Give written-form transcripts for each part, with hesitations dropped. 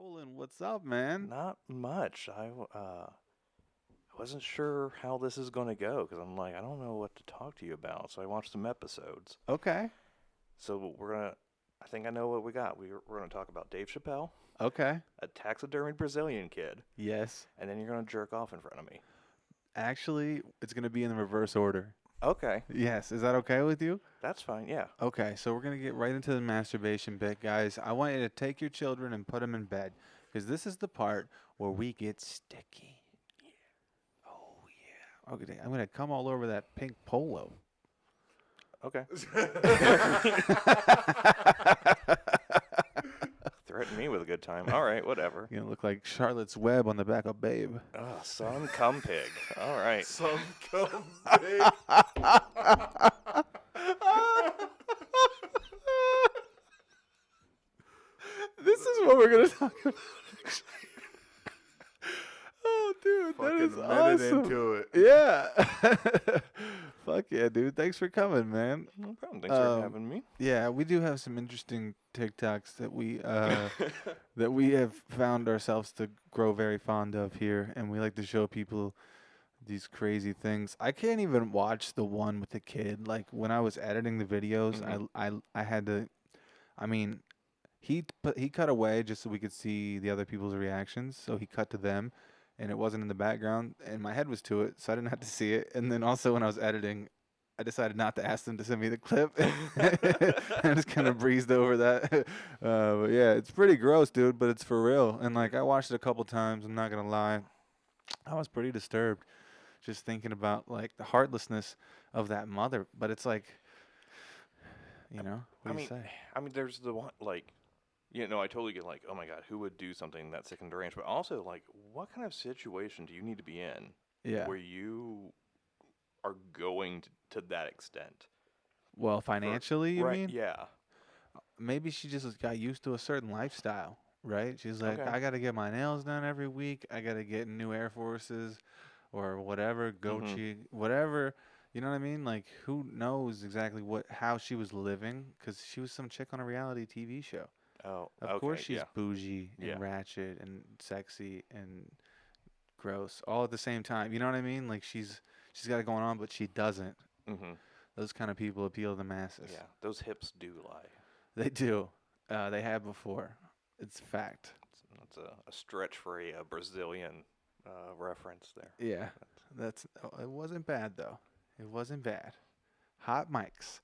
Roland, what's up, man? Not much. Wasn't sure how this is going to go because I'm like, I don't know what to talk to you about. So I watched some episodes. Okay. So I think I know what we got. We're going to talk about Dave Chapelle, Okay. a taxidermied Brazilian kid, Yes. and then you're going to jerk off in front of me. Actually, it's going to be in the reverse order. Okay, Yes. Is that okay with you? that's fine. Yeah. Okay. So we're going to get right into the masturbation bit, guys. I want you to take your children and put them in bed because this is the part where we get sticky. Oh, yeah. Okay. I'm going to come all over that pink polo. Okay. Threaten me with a good time. All right, whatever. You're going to look like Charlotte's Web on the back of Babe. Son, cum pig. All right. Some come big. This is what we're going to talk about. Oh, dude, that Fucking is minute awesome. into it. Yeah. Fuck yeah, dude. Thanks for coming, man. No problem. Thanks for having me. Yeah, we do have some interesting TikToks that we have found ourselves to grow very fond of here, and we like to show people these crazy things. I can't even watch the one with the kid. Like when I was editing the videos, I had to. I mean, he cut away just so we could see the other people's reactions. So he cut to them, and it wasn't in the background, and my head was to it, so I didn't have to see it. And then also when I was editing, I decided not to ask them to send me the clip. I just kind of breezed over that. But yeah, it's pretty gross, dude, but it's for real. And like I watched it a couple times. I'm not gonna lie, I was pretty disturbed just thinking about like the heartlessness of that mother. But it's like, what do you say? I mean, there's the one like. I totally get like, oh my God, who would do something that sick and deranged? But also, like, what kind of situation do you need to be in Yeah. where you are going to that extent? Well, financially, you mean? Yeah. Maybe she just got used to a certain lifestyle, right? She's like, Okay. I got to get my nails done every week. I got to get new Air Forces or whatever, Gucci, whatever. You know what I mean? Like, who knows exactly how she was living? Because she was some chick on a reality TV show. Oh, Of okay, course she's yeah. bougie and Yeah. ratchet and sexy and gross all at the same time. You know what I mean? Like she's got it going on, but she doesn't. Mm-hmm. Those kind of people appeal to the masses. Yeah, those hips do lie. They do. They have before. It's fact. That's a stretch for a Brazilian reference there. Yeah. It wasn't bad though. It wasn't bad. Hot mics.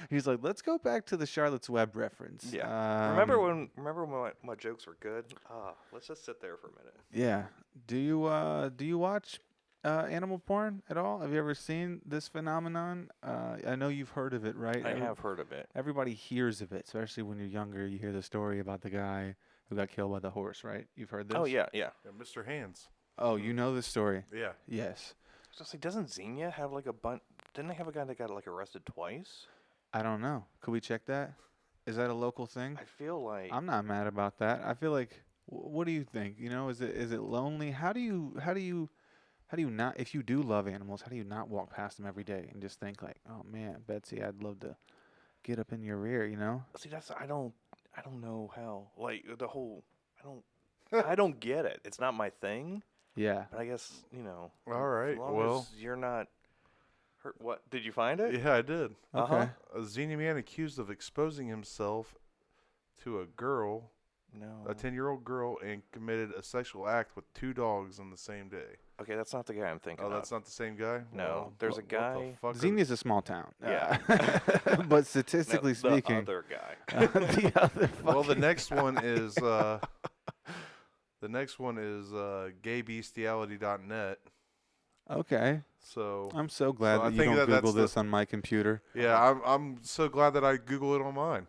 He's like, let's go back to the Charlotte's Web reference. Yeah. Remember when my jokes were good? Let's just sit there for a minute. Yeah. Do you watch animal porn at all? Have you ever seen this phenomenon? I know you've heard of it, right? I have heard of it. Everybody hears of it, especially when you're younger. You hear the story about the guy who got killed by the horse, right? You've heard this? Oh yeah. Yeah, Mr. Hands. Oh, you know this story? Yeah. Yes. Just like, doesn't Xenia have like a bunch? Didn't they have a guy that got like arrested twice? I don't know. Could we check that? Is that a local thing? I feel like I'm not mad about that. I feel like. What do you think? Is it lonely? How do you not? If you do love animals, how do you not walk past them every day and just think like, oh man, Betsy, I'd love to get up in your rear, See, I don't know how. Like the whole, I don't get it. It's not my thing. Yeah. But I guess All right. As long Well, as you're not hurt. What did you find it? yeah, I did. Okay. A Xenia man accused of exposing himself to a girl, No. a 10-year-old girl, and committed a sexual act with 2 dogs on the same day. Okay, that's not the guy I'm thinking Oh, of. that's not the same guy? No, Well, there's a what guy- the fuck are- Xenia's a small town. Yeah. But statistically No, speaking, the other guy. the other Well, the fucking next one is gaybestiality.net. Okay. So I'm so glad So I that you think don't that's Google the- this on my computer. yeah, I'm so glad that I Google it on mine.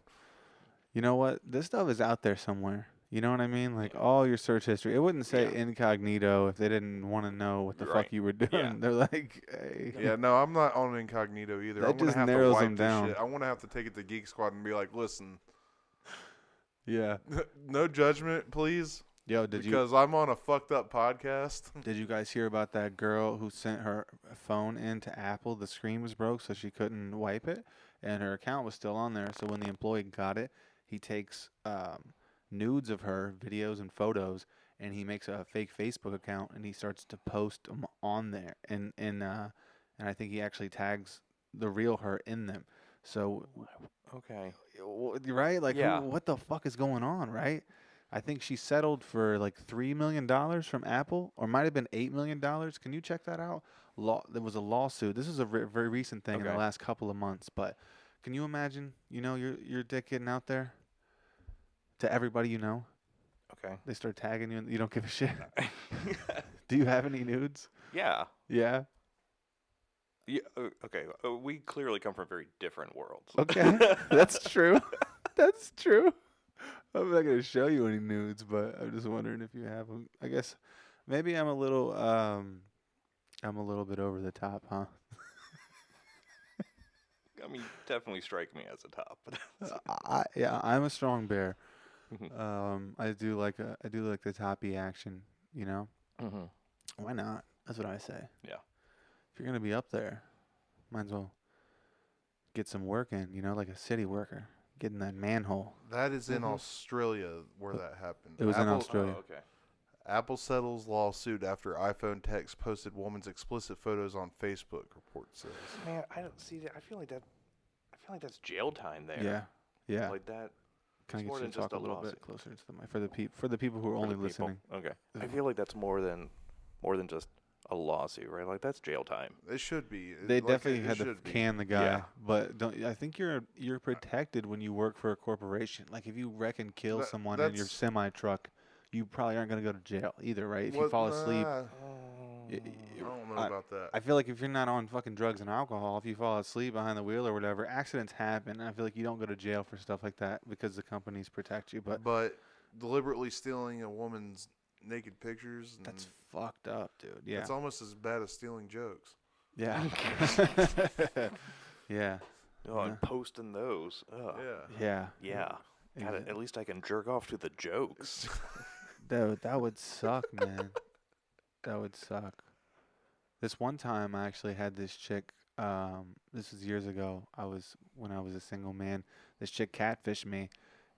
You know what? This stuff is out there somewhere. You know what I mean? Like all your search history. It wouldn't say Yeah. incognito if they didn't want to know what the Right. fuck you were doing. Yeah. They're like, hey. Yeah, no, I'm not on incognito either. That I'm gonna just have to narrows wipe them this down. shit. I want to have to take it to Geek Squad and be like, listen, Yeah. no judgment, please, Yo, because I'm on a fucked up podcast. did you guys hear about that girl who sent her phone in to Apple? The screen was broke, so she couldn't wipe it, and her account was still on there. So when the employee got it, he takes nudes of her, videos and photos, and he makes a fake Facebook account and he starts to post them on there. And I think he actually tags the real her in them. So Okay. right, like Yeah. what the fuck is going on, right? I think she settled for like $3 million from Apple, or might have been $8 million. Can you check that out? There was a lawsuit. This is a very recent thing in the Okay. last couple of months, but can you imagine? You know, your dick getting out there to everybody you know. Okay. They start tagging you, and you don't give a shit. Do you have any nudes? Yeah. Yeah. Yeah. Okay. We clearly come from very different worlds. Okay, that's true. That's true. I'm not gonna show you any nudes, but I'm just wondering if you have them. I guess maybe I'm a little bit over the top, huh? I mean, definitely strike me as a top. Yeah, I'm a strong bear. Mhm. I do like the toppy action, you know? Mhm. Why not? That's what I say. Yeah. If you're gonna be up there, might as well get some work in, you know, like a city worker. Get in that manhole. That is in Mhm. Australia where that happened. It was in Apple, Australia. Oh, okay. Apple settles lawsuit after iPhone text posted woman's explicit photos on Facebook, report says. Man, I don't see that. I feel like that's jail time there. Yeah. Yeah. Like that. Can I it's get more you than to talk just a a little bit lawsuit. closer to the mic for the people who are For only the people. listening? Okay. I feel like that's more than just a lawsuit, right? Like that's jail time. It should be. They Like, definitely it had to should be. can the guy, Yeah. but don't I think you're protected when you work for a corporation. Like if you wreck and kill That- someone in your that's- semi truck, you probably aren't going to go to jail either, right? If you What- fall asleep, nah, y- I y- don't know I- about that. I feel like if you're not on fucking drugs and alcohol, if you fall asleep behind the wheel or whatever, accidents happen. And I feel like you don't go to jail for stuff like that because the companies protect you. But But deliberately stealing a woman's naked pictures, and that's fucked up, dude. Yeah, it's almost as bad as stealing jokes. yeah, yeah, Oh, Yeah. and posting those. Ugh. Yeah. Yeah. God, Exa- at least I can jerk off to the jokes. That would suck, man. That would suck. This one time, I actually had this chick. This was years ago. When I was a single man. This chick catfished me,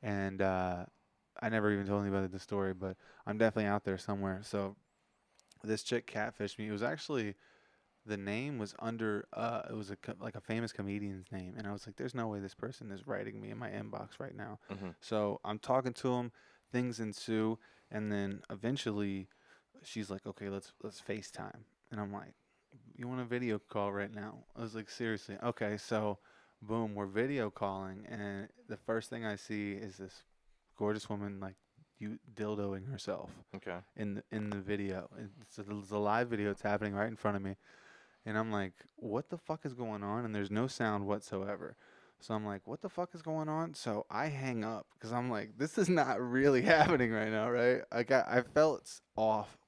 and I never even told anybody the story, but I'm definitely out there somewhere. So this chick catfished me. It was actually the name was under. It was like a famous comedian's name, and I was like, "There's no way this person is writing me in my inbox right now." Mm-hmm. So I'm talking to him. Things ensue, and then eventually, she's like, "Okay, let's FaceTime," and I'm like, "You want a video call right now?" I was like, "Seriously?" Okay, so boom, we're video calling, and the first thing I see is this gorgeous woman like you dildoing herself Okay. in the video. It's a live video. It's happening right in front of me, and I'm like, "What the fuck is going on?" And there's no sound whatsoever. So I'm like, "What the fuck is going on?" So I hang up because I'm like, "This is not really happening right now, right?" I felt off,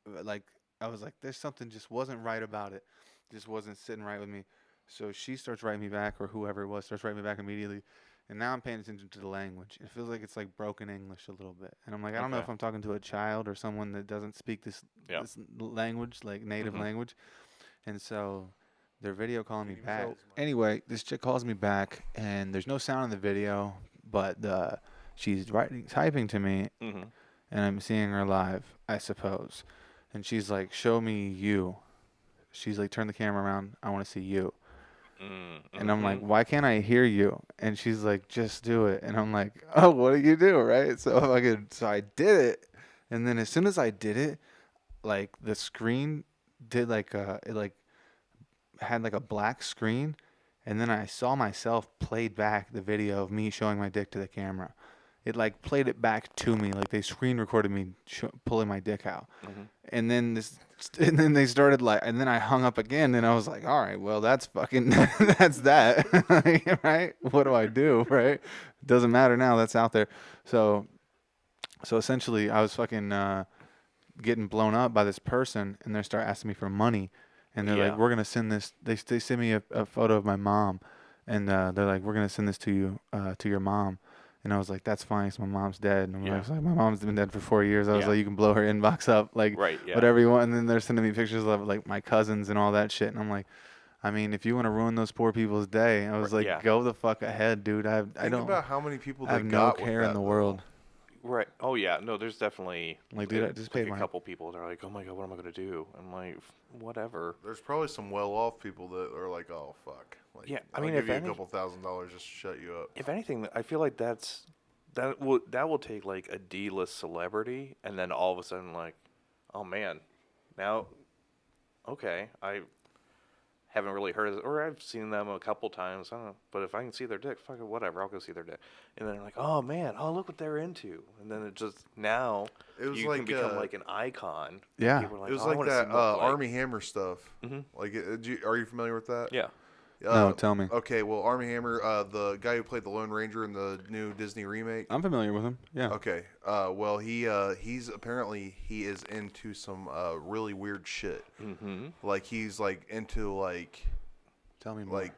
like I was like, "There's something just wasn't right about it. Just wasn't sitting right with me." So she starts writing me back, or whoever it was starts writing me back immediately. And now I'm paying attention to the language. It feels like it's like broken English a little bit. And I'm like, I don't know Okay. if I'm talking to a child or someone that doesn't speak Yeah. this language, like native Mhm. language. And so they're video calling me Can you back. tell- Anyway, this chick calls me back, and there's no sound in the video, but she's typing to me, Mm-hmm. and I'm seeing her live, I suppose. And she's like, "Show me you." She's like, "Turn the camera around. I want to see you." Mm-hmm. And I'm like, "Why can't I hear you?" And she's like, "Just do it." And I'm like, "Oh, what do you do?" Right? So I did it. And then as soon as I did it, like the screen did it like had like a black screen, and then I saw myself played back the video of me showing my dick to the camera. It like played it back to me, like they screen recorded me pulling my dick out. Mm-hmm. And then and then they started like, and then I hung up again, and I was like, all right, well, that's fucking, that's that, right? What do I do, right? Doesn't matter now. That's out there. So essentially, I was fucking getting blown up by this person, and they start asking me for money, and they're Yeah. like, we're gonna send this. They send me a photo of my mom, and they're like, we're gonna send this to you, to your mom. And I was like, that's fine, 'cause my mom's dead. And I was like, my mom's been dead for 4 years. I was Yeah. like, you can blow her inbox up, like Right. Yeah. whatever you want. And then they're sending me pictures of like my cousins and all that shit. And I'm like, I mean, if you want to ruin those poor people's day, I was like, Yeah. go the fuck ahead, dude. I Think don't about how many people I they have no got with care in that, the though. world. Right. Oh yeah. No, there's definitely Like, dude, I just paid a my. couple people that are like, oh my god, what am I gonna do? I'm like, whatever. There's probably some well-off people that are like, oh fuck. Like, Yeah, I I'll mean, give if you a any- couple $1,000 just to shut you up. If anything, I feel like that will take like a D-list celebrity, and then all of a sudden like, oh man, now, okay, I haven't really heard of it, or I've seen them a couple times. I don't know, but if I can see their dick, fuck it, whatever, I'll go see their dick. And then like, oh man, oh look what they're into, and then it just now It was you like can become like an icon. Yeah. People are like, it was oh, I like wanna see that more, like, Army Hammer stuff. Mhm. Like, are you familiar with that? Yeah. No, tell me. Okay, well, Army Hammer, the guy who played the Lone Ranger in the new Disney remake. I'm familiar with him. Yeah. Okay. Well, he's apparently he is into some really weird shit. Mm-hmm. Like he's like into like Tell me more. like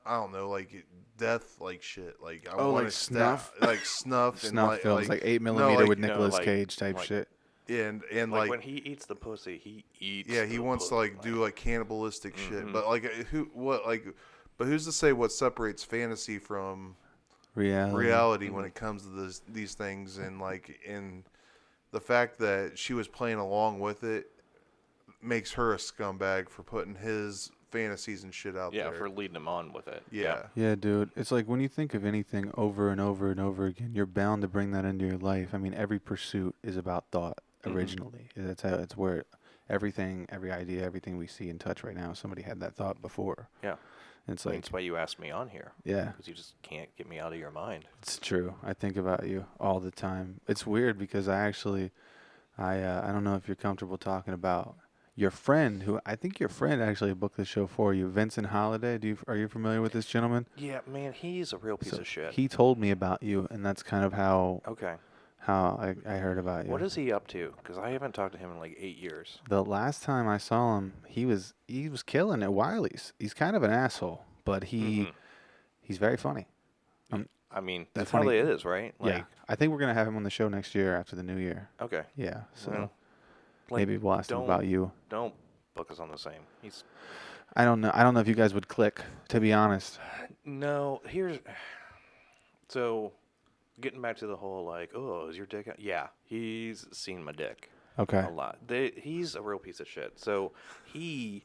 I don't know, like death like shit. Like I Oh, want like to snuff? like snuff and Snuff films, like 8mm like, with no, Nicolas like- Cage type like- shit. and Like, like when he eats the pussy, he eats. yeah, he the wants to pussy, like do like cannibalistic shit. Mhm. But like but who's to say what separates fantasy from reality when it comes to these things, and like in the fact that she was playing along with it makes her a scumbag for putting his fantasies and shit out Yeah, there. for leading him on with it. yeah. Yeah, dude. It's like when you think of anything over and over and over again, you're bound to bring that into your life. I mean, every pursuit is about thought Mhm. originally. That's how it's where everything, every idea, everything we see and touch right now, somebody had that thought before. Yeah. It's I mean, like, that's why you asked me on here. yeah, Because you just can't get me out of your mind. it's true. I think about you all the time. It's weird because I don't know if you're comfortable talking about your friend, who I think your friend actually booked the show for you, Vincent Holiday. Are you familiar with this gentleman? Yeah, man, he's a real piece So of shit. he told me about you, and that's kind of how Okay. I heard about you. What is he up to? Because I haven't talked to him in like 8 years. The last time I saw him, he was killing it. Wiley's. He's kind of an asshole, but Mhm. he's very funny. I mean, the that's how funny- it is, right? Like, Yeah, I think we're gonna have him on the show next year after the new year. okay. Yeah, so Well, like, maybe we'll ask him don't- about you. Don't book us on the same. He's I don't know. I don't know if you guys would click. To be honest. no. So, getting back to the whole like, oh, is your dick out? Yeah, he's seen my dick Okay. a lot. He's a real piece of shit. So he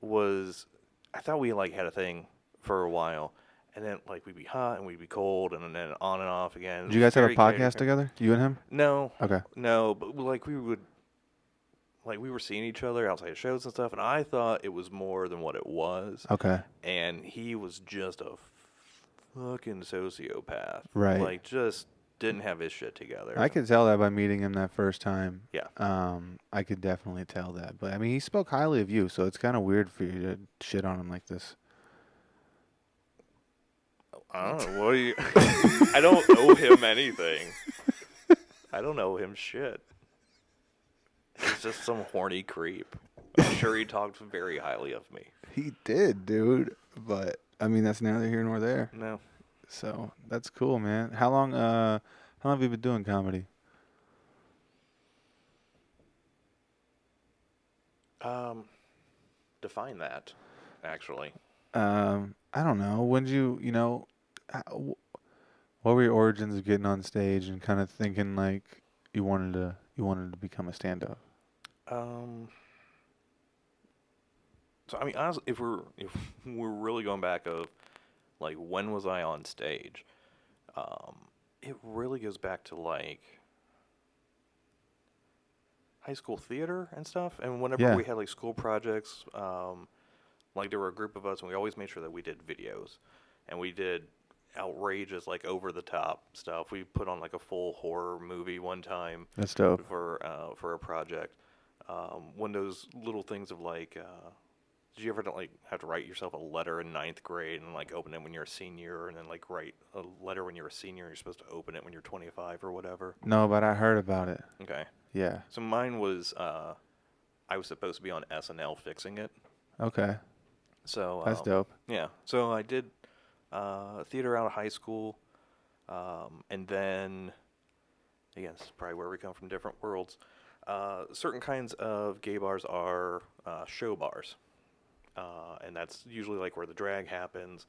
was. I thought we like had a thing for a while, and then like we'd be hot and we'd be cold, and then on and off again. Did you guys have a Very podcast casual. together? You and him? No, Okay. no, but like we would. Like we were seeing each other outside of shows and stuff, and I thought it was more than what it was. Okay. And he was just a fucking sociopath. Right. Like, just didn't have his shit together. I could tell that by meeting him that first time. Yeah. I could definitely tell that. But I mean, he spoke highly of you, so it's kind of weird for you to shit on him like this. I don't know. What do you... I don't owe him anything. I don't owe him shit. He's just some horny creep. I'm sure he talked very highly of me. He did, dude. But I mean, that's neither here nor there. No. So that's cool, man. How long have you been doing comedy? Define that, actually. I don't know. When did what were your origins of getting on stage and kind of thinking like you wanted to become a stand-up? So I mean, honestly, if we're really going back of like when was I on stage, it really goes back to like high school theater and stuff. And whenever Yeah. we had like school projects, like there were a group of us, and we always made sure that we did videos, and we did outrageous, like over the top stuff. We put on like a full horror movie one time That's dope. for a project. One of those little things of like, did you ever like have to write yourself a letter in 9th grade and like open it when you're a senior, and then like write a letter when you're a senior and you're supposed to open it when you're 25 or whatever? No, but I heard about it. Okay. Yeah. So mine was, I was supposed to be on SNL fixing it. Okay. So That's dope. yeah. So I did theater out of high school, and then again, this is probably where we come from, different worlds. Certain kinds of gay bars are show bars, and that's usually like where the drag happens.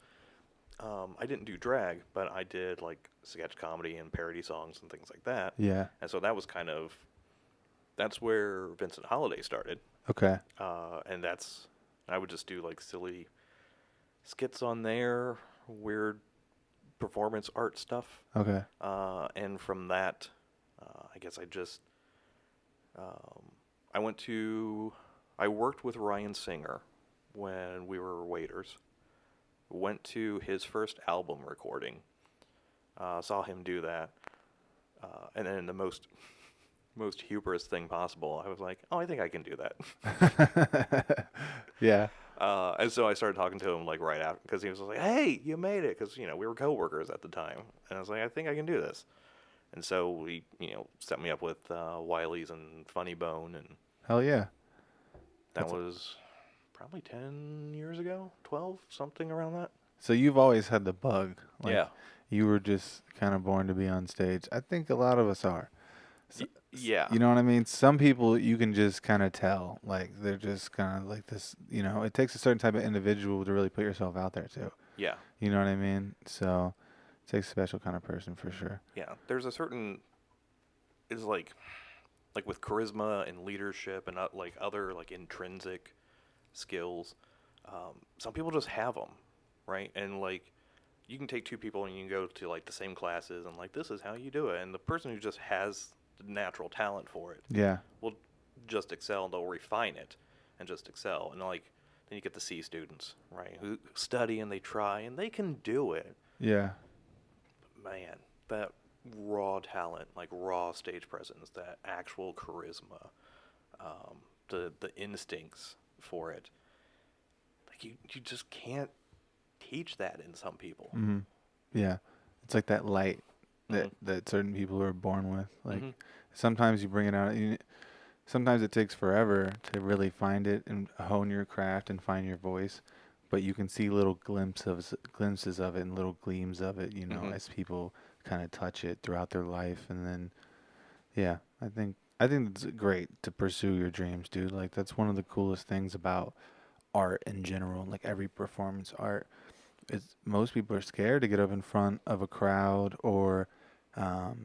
I didn't do drag, but I did like sketch comedy and parody songs and things like that. Yeah. And so that was that's where Vincent Holiday started. Okay. And I would just do like silly skits on there, weird performance art stuff. Okay. And from that, I guess I worked with Ryan Singer when we were waiters. Went to his first album recording. Saw him do that. And then the most hubris thing possible, I was like, oh, I think I can do that. Yeah. And so I started talking to him like right after, because he was like, hey, you made it. Because, we were coworkers at the time. And I was like, I think I can do this. And so he, set me up with Wiley's and Funny Bone. And Hell yeah. that was probably 10 years ago, 12, something around that. So you've always had the bug. Like, yeah. You were just kind of born to be on stage. I think a lot of us are. So, yeah. You know what I mean? Some people you can just kind of tell. Like, they're just kind of like this, it takes a certain type of individual to really put yourself out there, too. Yeah. You know what I mean? So it takes a special kind of person for sure. Yeah. There's a certain, it's like with charisma and leadership and like other like intrinsic skills, some people just have them, right? And like you can take two people and you can go to like the same classes and like this is how you do it, and the person who just has the natural talent for it will just excel, and they'll refine it and just excel. And like then you get the C students, right, who study and they try and they can do it. Yeah. But man, that raw talent, like raw stage presence, that actual charisma, the instincts for it, like you just can't teach that in some people. Mm-hmm. Yeah, it's like that light that certain people are born with. Like sometimes you bring it out. Sometimes it takes forever to really find it and hone your craft and find your voice, but you can see little glimpses of it and little gleams of it. As people kind of touch it throughout their life, and then I think it's great to pursue your dreams, dude. Like that's one of the coolest things about art in general, like every performance art. Is most people are scared to get up in front of a crowd or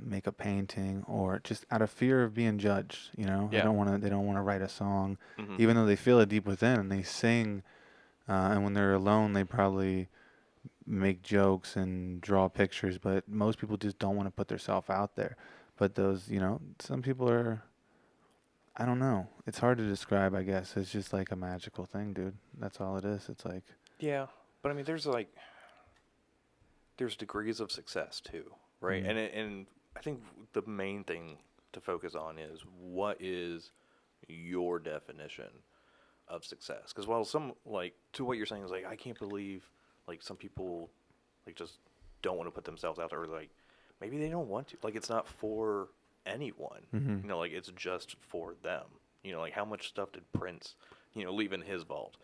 make a painting, or just out of fear of being judged. They don't want to write a song, even though they feel it deep within, and they sing. And when they're alone, they probably make jokes and draw pictures, but most people just don't want to put themselves out there. But those, some people are, I don't know. It's hard to describe, I guess. It's just like a magical thing, dude. That's all it is. It's like... Yeah, but I mean, there's degrees of success too, right? And I think the main thing to focus on is what is your definition of success? Because while some, like, to what you're saying is like, I can't believe, like, some people, like, just don't want to put themselves out there, or, like, maybe they don't want to. Like, it's not for anyone. Like, it's just for them. Like, how much stuff did Prince, leave in his vault?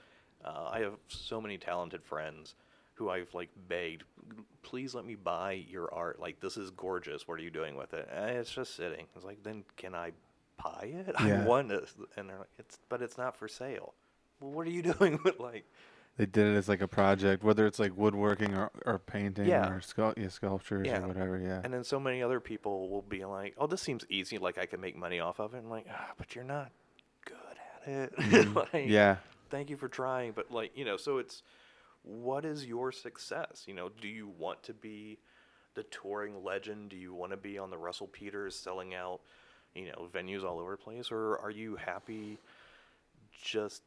I have so many talented friends who I've, like, begged, please let me buy your art. Like, this is gorgeous. What are you doing with it? It's just sitting. It's like, then can I buy it? Yeah. I want it. And they're like, but it's not for sale. Well, what are you doing with, like... They did it as like a project, whether it's like woodworking or painting or sculptures or whatever. Yeah. And then so many other people will be like, "Oh, this seems easy. Like I can make money off of it." And I'm like, but you're not good at it. Like, yeah. Thank you for trying, but like so it's what is your success? Do you want to be the touring legend? Do you want to be on the Russell Peters selling out, venues all over the place, or are you happy just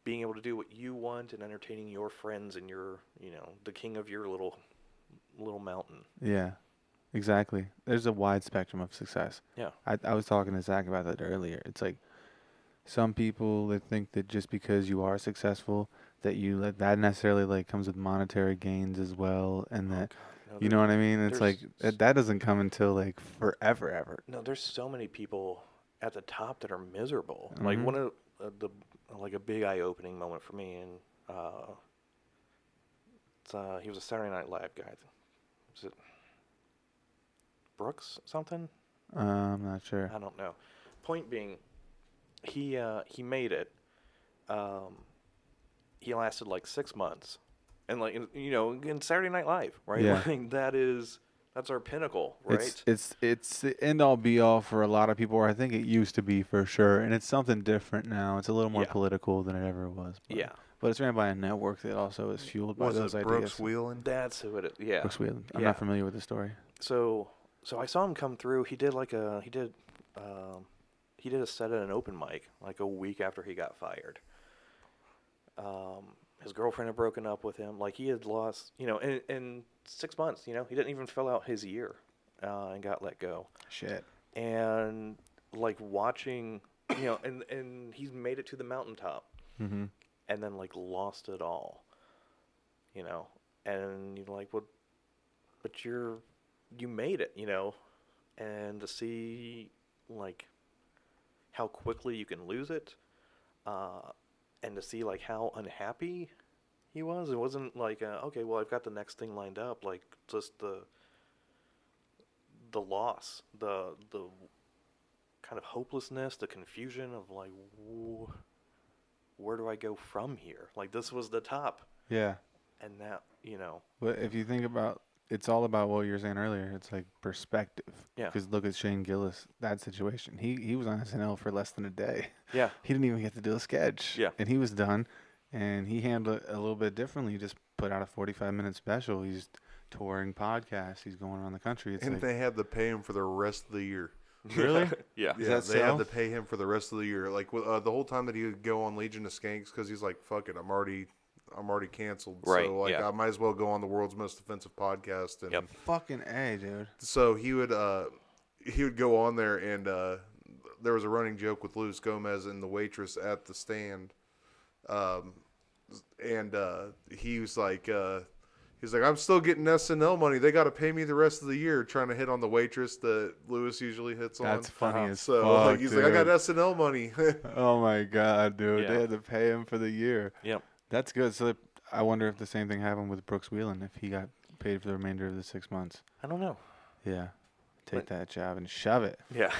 being able to do what you want and entertaining your friends and your, the king of your little mountain? Yeah, exactly. There's a wide spectrum of success. Yeah. I was talking to Zach about that earlier. It's like some people that think that just because you are successful, that that necessarily like comes with monetary gains as well, and that you know what I mean. It's like that doesn't come until like forever, ever. No, there's so many people at the top that are miserable. Like one of like a big eye-opening moment for me, and he was a Saturday Night Live guy. Was it Brooks something? I'm not sure. I don't know. Point being, he made it, he lasted like 6 months, and like in Saturday Night Live, right? Yeah. Like that's our pinnacle, right? It's the end all be all for a lot of people. Or I think it used to be for sure, and it's something different now. It's a little more Yeah. political than it ever was. But, Yeah. but it's ran by a network that also is fueled by Was those it ideas. Brooks Wheelan? That's who it is. Yeah. Brooks Wheelan. I'm Yeah. not familiar with the story. So I saw him come through. He did he did a set at an open mic like a week after he got fired. His girlfriend had broken up with him. Like he had lost, in 6 months, he didn't even fill out his year, and got let go. Shit. And like watching, and he's made it to the mountaintop, Mm-hmm. and then like lost it all, and you're like, well, but you made it, and to see like how quickly you can lose it, and to see like how unhappy he was. It wasn't like okay, well, I've got the next thing lined up. Like just the loss, the kind of hopelessness, the confusion of like, where do I go from here? Like this was the top, Yeah. and now But if you think about, it's all about what you were saying earlier. It's like perspective. Yeah. Because look at Shane Gillis, that situation. He was on SNL for less than a day. Yeah. He didn't even get to do a sketch. Yeah. And he was done. And he handled it a little bit differently. He just put out a 45-minute special. He's touring podcasts. He's going around the country. It's And like, they had to pay him for the rest of the year. really? Yeah. Is Yeah, that they so? had to pay him for the rest of the year. Like the whole time that he would go on Legion of Skanks, because he's like, "Fuck it, I'm already canceled." Right, So like, yeah. I might as well go on the world's most offensive podcast. And Yep. Fucking A, dude. so he would go on there, and there was a running joke with Luis Gomez and the waitress at the stand, and he was like. He's like, I'm still getting SNL money. They got to pay me the rest of the year, trying to hit on the waitress that Lewis usually hits on. That's funny as So fuck, like, he's like, I got dude. SNL money. Oh, my God, dude. Yeah. They had to pay him for the year. Yep. That's good. So I wonder if the same thing happened with Brooks Wheelan, if he got paid for the remainder of the 6 months. I don't know. Yeah. Take But- that job and shove it. Yeah.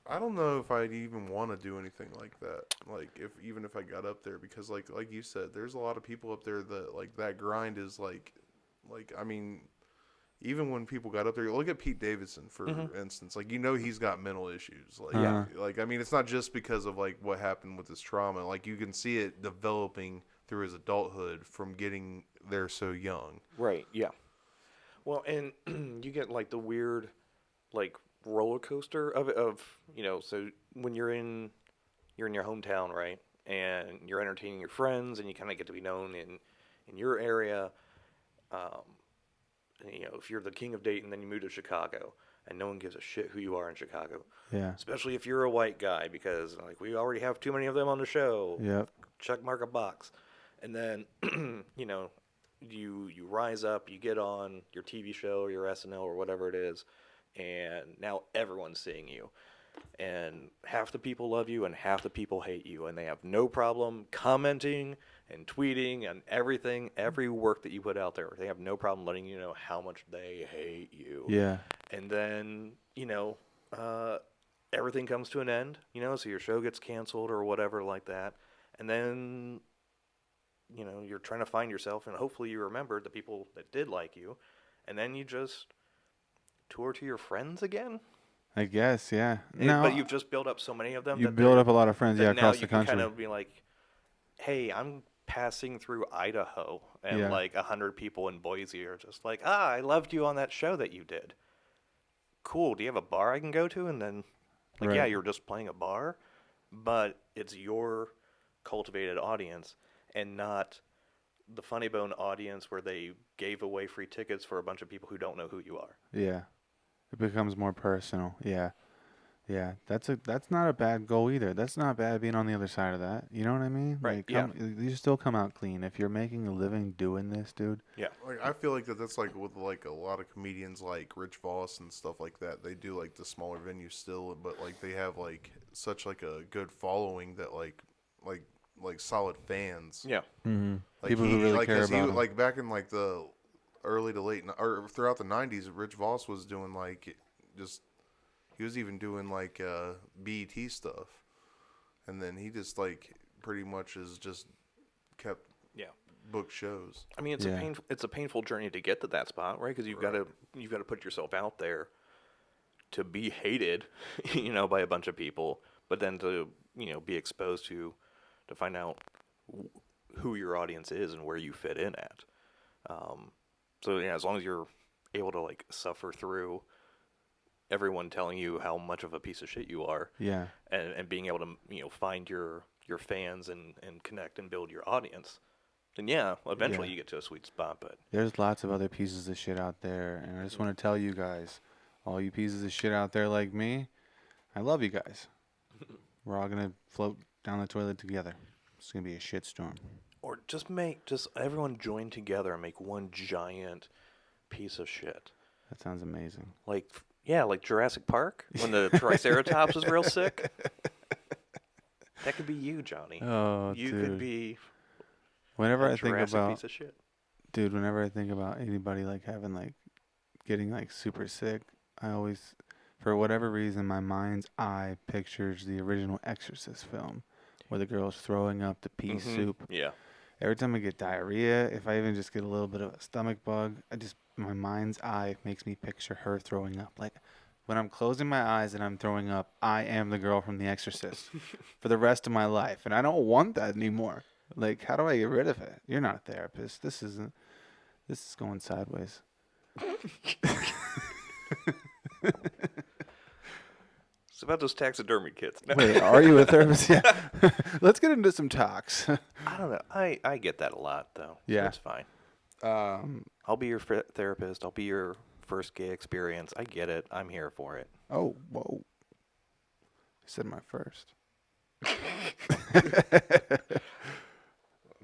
I don't know if I'd even want to do anything like that. Like even if I got up there, because like you said, there's a lot of people up there that like that grind is like I mean, even when people got up there, look at Pete Davidson for instance. Like he's got mental issues. Like Uh-huh. like I mean, it's not just because of like what happened with his trauma. Like you can see it developing through his adulthood from getting there so young. Right. Yeah. Well, and you get like the weird, like roller coaster of so when you're in your hometown, right, and you're entertaining your friends, and you kind of get to be known in your area. If you're the king of Dayton, then you move to Chicago, and no one gives a shit who you are in Chicago. Yeah. Especially if you're a white guy, because like we already have too many of them on the show. Yep. Check mark a box, and then you rise up, you get on your TV show or your SNL or whatever it is, and now everyone's seeing you, and half the people love you and half the people hate you, and they have no problem commenting and tweeting and everything, every work that you put out there. They have no problem letting you know how much they hate you. Yeah. And then everything comes to an end, so your show gets canceled or whatever like that, and then you're trying to find yourself, and hopefully you remember the people that did like you, and then you just tour to your friends again. I guess, yeah. But you've just built up so many of them. You build up a lot of friends, that yeah, now across you the can country. kind of be like, hey, I'm passing through Idaho, and Yeah. like 100 people in Boise are just like, I loved you on that show that you did. Cool. Do you have a bar I can go to? And then, like, yeah, Right. you're just playing a bar, but it's your cultivated audience and not the Funny Bone audience where they gave away free tickets for a bunch of people who don't know who you are. Yeah. It becomes more personal. Yeah. Yeah. That's not a bad goal either. That's not bad being on the other side of that. You know what I mean? Right, Like, yeah. You still come out clean. If you're making a living doing this, dude. Yeah. Like I feel like that's like with like a lot of comedians like Rich Voss and stuff like that. They do like the smaller venues still, but like they have like such like a good following that like solid fans. Yeah. Mm-hmm. Like People who really like, care 'cause about him. like back in like the early to late or throughout the 90s, Rich Voss was doing like he was even doing like BET stuff, and then he just like pretty much is just kept book shows. I mean, it's a painful journey to get to that spot, right? Because you've got to put yourself out there to be hated, by a bunch of people, but then to be exposed to find out who your audience is and where you fit in at. So as long as you're able to suffer through everyone telling you how much of a piece of shit you are, and being able to find your fans and connect and build your audience, then eventually you get to a sweet spot. But there's lots of other pieces of shit out there, and I just want to tell you guys, all you pieces of shit out there like me, I love you guys. We're all gonna float down the toilet together. It's gonna be a shitstorm. Or just everyone join together and make one giant piece of shit. That sounds amazing. Like Jurassic Park when the Triceratops was real sick. That could be you, Johnny. Oh, you dude. could be. Whenever I think Jurassic about piece of shit. Dude, whenever I think about anybody getting super sick, I always, for whatever reason, my mind's eye pictures the original Exorcist film where the girl's throwing up the pea soup. Yeah. Every time I get diarrhea, if I even just get a little bit of a stomach bug, my mind's eye makes me picture her throwing up. Like, when I'm closing my eyes and I'm throwing up, I am the girl from The Exorcist for the rest of my life. And I don't want that anymore. Like, how do I get rid of it? You're not a therapist. This is going sideways. It's about those taxidermy kits. No. Wait, are you a therapist? Yeah. Let's get into some talks. I don't know. I get that a lot, though. Yeah. That's fine. I'll be your therapist. I'll be your first gay experience. I get it. I'm here for it. Oh, whoa. I said my first. I'm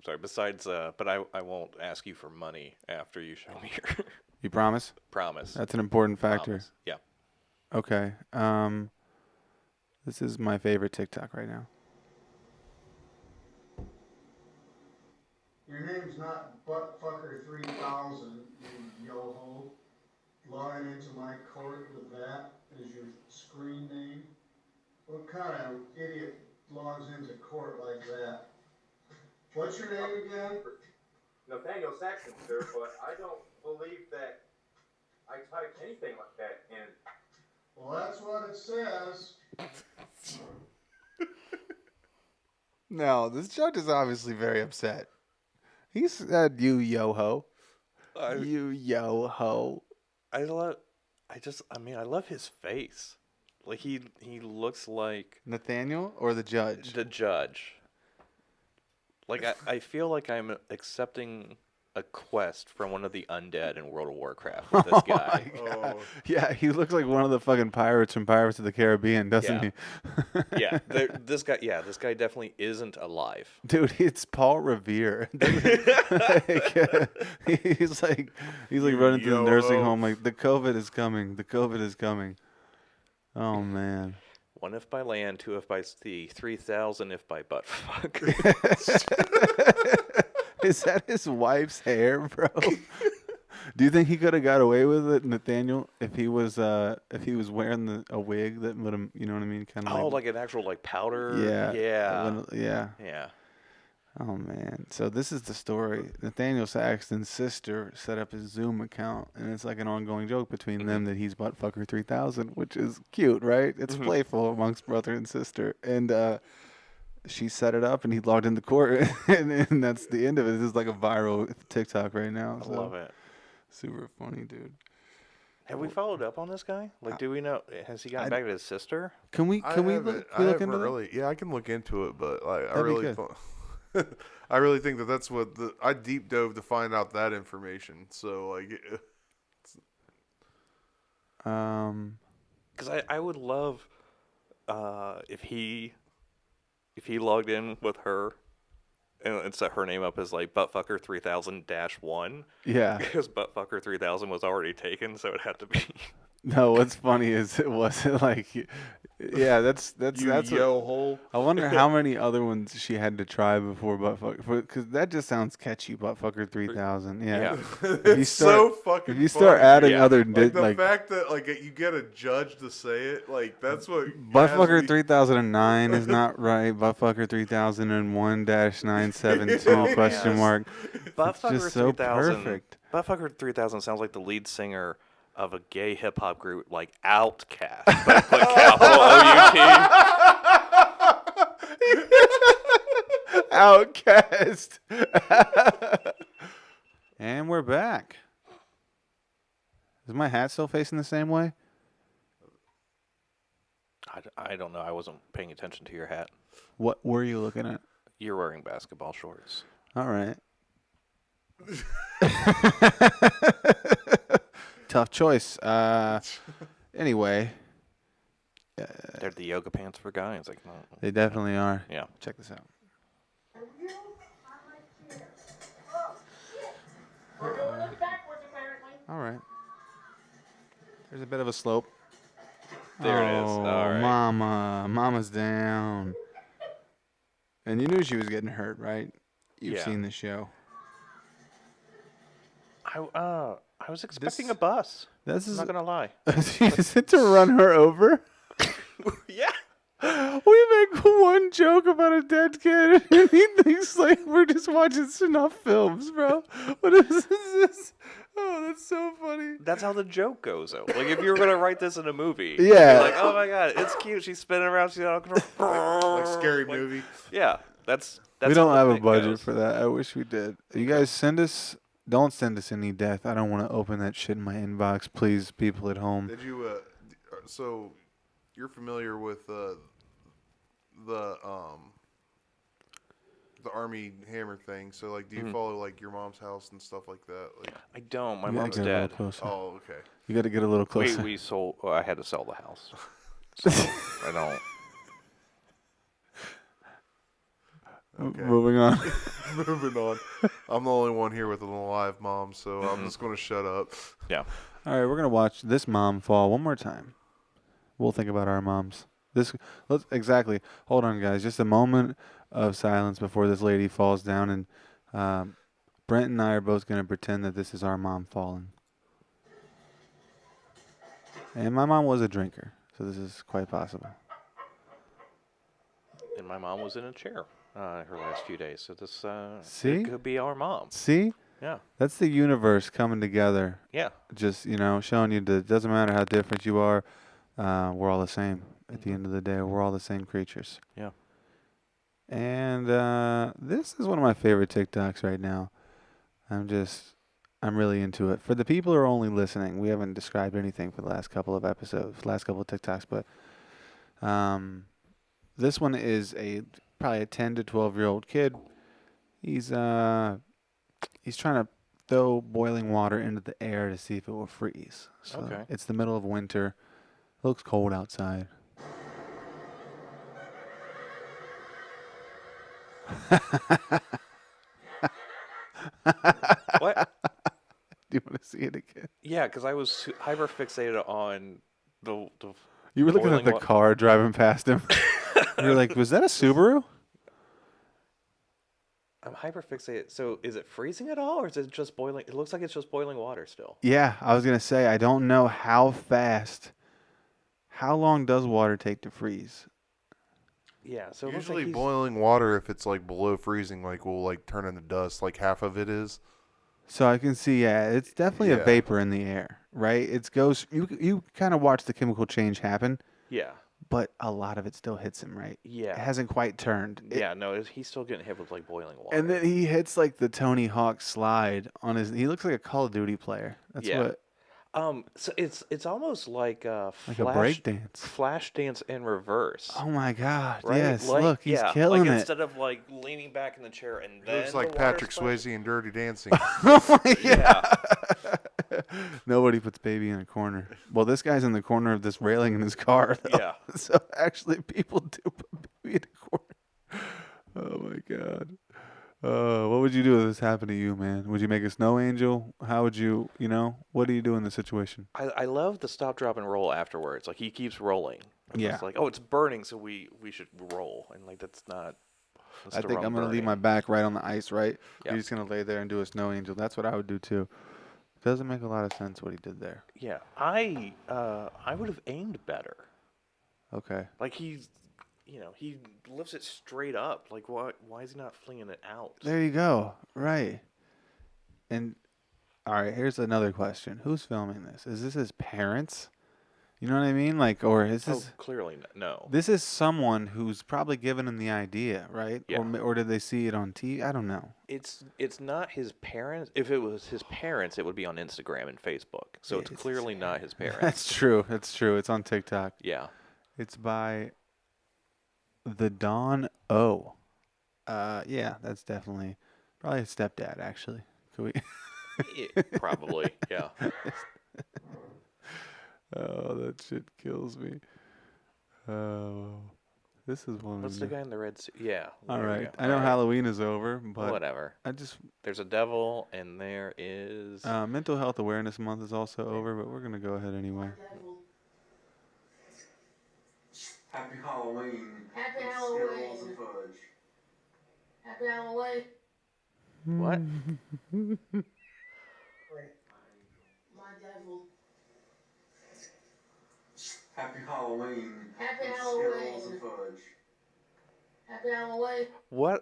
sorry. Besides, but I won't ask you for money after you show me your... You promise? Promise. That's an important factor. Promise. Yeah. Okay. This is my favorite TikTok right now. Your name's not Buttfucker3000, you yo-ho. Logging into my court with that as your screen name? What kind of idiot logs into court like that? What's your name again? Nathaniel Saxon, sir, but I don't believe that I typed anything like that in. Well, that's what it says. No, this judge is obviously very upset. He said, "You yo-ho. You yo-ho." I love his face. Like, he looks like... Nathaniel or the judge? The judge. Like, I feel like I'm accepting a quest from one of the undead in World of Warcraft with this guy. Oh. Yeah, he looks like one of the fucking pirates from Pirates of the Caribbean, doesn't he? Yeah, this guy definitely isn't alive. Dude, it's Paul Revere. He's like running through the nursing home like, the COVID is coming. The COVID is coming. Oh, man. 1 if by land, 2 if by sea, 3,000 if by butt fuck. Is that his wife's hair, bro? Do you think he could have got away with it, Nathaniel, if he was wearing a wig that would have, you know what I mean, kind of like an actual powder? Yeah. Oh man. So this is the story. Nathaniel Saxton's sister set up his Zoom account, and it's like an ongoing joke between them that he's Buttfucker 3000, which is cute, right? It's playful amongst brother and sister, and she set it up, and he logged into court, and that's the end of it. This is like a viral TikTok right now. I love it. Super funny, dude. Have we followed up on this guy? Like, do we know? Has he gotten back to his sister? Can we look into that? Yeah, I can look into it, but I That'd really I really think that's what I deep dove to find out that information. So because I would love if he logged in with her and set her name up as Buttfucker 3000-1. Yeah. Because Buttfucker 3000 was already taken, so it had to be. No, what's funny is it wasn't like Yeah, that's You yo hole. I wonder how many other ones she had to try before buttfucker, because that just sounds catchy. Buttfucker 3000. Yeah. It's so fucking If you start funny, adding dude. other Like the fact that like you get a judge to say it, like that's what Buttfucker 3009 is not right. Buttfucker 3001-972 Oh, question man. mark. It's Buttfucker just so 3000. perfect. Buttfucker 3000 sounds like the lead singer of a gay hip hop group like Outkast, but capital O-U-T. Outcast. And we're back. Is my hat still facing the same way? I don't know. I wasn't paying attention to your hat. What were you looking at? You're wearing basketball shorts. All right. Tough choice. Anyway. They're the yoga pants for guys. Like, They definitely are. yeah. Check this out. All right. There's a bit of a slope. There it is. All right. Mama's down. And you knew she was getting hurt, right? You've Yeah. seen the show. I was expecting a bus. This I'm is not gonna lie. is it to run her over? Yeah. We make one joke about a dead kid, and he thinks like we're just watching snuff films, bro. What is this? Oh, that's so funny. That's how the joke goes, though. Like, if you were gonna write this in a movie, Yeah. you're like, oh my god, it's cute. She's spinning around. She's out of control. like scary movie. Yeah, that's. We don't how have the a thing budget goes. for that. I wish we did. You guys don't send us any death. I don't want to open that shit in my inbox, please, people at home. Did you? So you're familiar with the Army Hammer thing? So like, do you follow like your mom's house and stuff like that? Like, I don't. My You gotta mom's get a little dead. closer. oh, okay. You got to get a little closer. We sold. Well, I had to sell the house. So I don't. Okay. Moving on. Moving on. I'm the only one here with an alive mom, so I'm just going to shut up. Yeah. All right, we're gonna watch this mom fall one more time. We'll think about our moms. Exactly. Hold on, guys. Just a moment of silence before this lady falls down, and Brent and I are both gonna pretend that this is our mom falling. And my mom was a drinker, so this is quite possible. And my mom was in a chair her last few days, so this See? it could be our mom. See? Yeah. That's the universe coming together. Yeah. Just, showing you that it doesn't matter how different you are, we're all the same. At the end of the day, we're all the same creatures. Yeah. And this is one of my favorite TikToks right now. I'm really into it. For the people who are only listening, we haven't described anything for the last couple of episodes, last couple of TikToks, but this one is probably a 10 to 12-year-old kid. He's trying to throw boiling water into the air to see if it will freeze. So Okay. It's the middle of winter. It looks cold outside. What? Do you want to see it again? Yeah, because I was hyper fixated on the You were looking at boiling the car driving past him. You were like, was that a Subaru? I'm hyper fixated. So is it freezing at all, or is it just boiling? It looks like it's just boiling water still. Yeah, I was going to say, I don't know how long does water take to freeze? Yeah. So it Usually looks like boiling water, if it's like below freezing, like will like turn into dust. Like half of it is. So I can see, yeah, it's definitely a Yeah. vapor in the air, right? It goes, you kind of watch the chemical change happen, Yeah. but a lot of it still hits him, right? It Yeah. hasn't quite turned. Yeah. No, he's still getting hit with like boiling water. And then he hits like the Tony Hawk slide on his. He looks like a Call of Duty player. That's Yeah. what, So it's almost like like a break dance. flash dance in reverse. Oh my God! Right? Yes, Like, look, he's yeah, killing like it. Instead of like leaning back in the chair and then Looks like the water Patrick splash- Swayze in Dirty Dancing. Oh my Yeah. Nobody puts baby in a corner. Well, this guy's in the corner of this railing in his car. Though. Yeah. So actually, people do put baby in a corner. Oh my God. What would you do if this happened to you, man? Would you make a snow angel? How would you, what do you do in this situation? I love the stop, drop, and roll afterwards. Like he keeps rolling, Yeah. It's like, oh, it's burning, so we should roll, and like that's not. That's I the think wrong I'm gonna leave burning. my back right on the ice, right? Yeah. You're just gonna lay there and do a snow angel. That's what I would do too. Doesn't make a lot of sense what he did there. Yeah, I would have aimed better. Okay. Like he lifts it straight up. Like why is he not flinging it out? There you go. Right. And all right, here's another question. Who's filming this? Is this his parents? You know what I mean? Like, or is this? Clearly no. This is someone who's probably given him the idea, right? Yeah. Or did they see it on TV? I don't know. It's not his parents. If it was his parents, it would be on Instagram and Facebook. So it's clearly not his parents. That's true. That's true. It's on TikTok. Yeah. It's by the Don O. Yeah, that's definitely probably his stepdad. Actually, could we? Probably. Yeah. Oh, that shit kills me. Oh, this is one. What's the guy in the red suit? Yeah. All there we right. go. I know All right. Halloween is over, but Whatever. There's a devil, and there is. Mental Health Awareness Month is also over, but we're gonna go ahead anyway. Happy Halloween. Happy with Halloween. Skittles and fudge. Happy Halloween. What? My devil. Happy Halloween. Happy with Halloween. Skittles and fudge. Happy Halloween.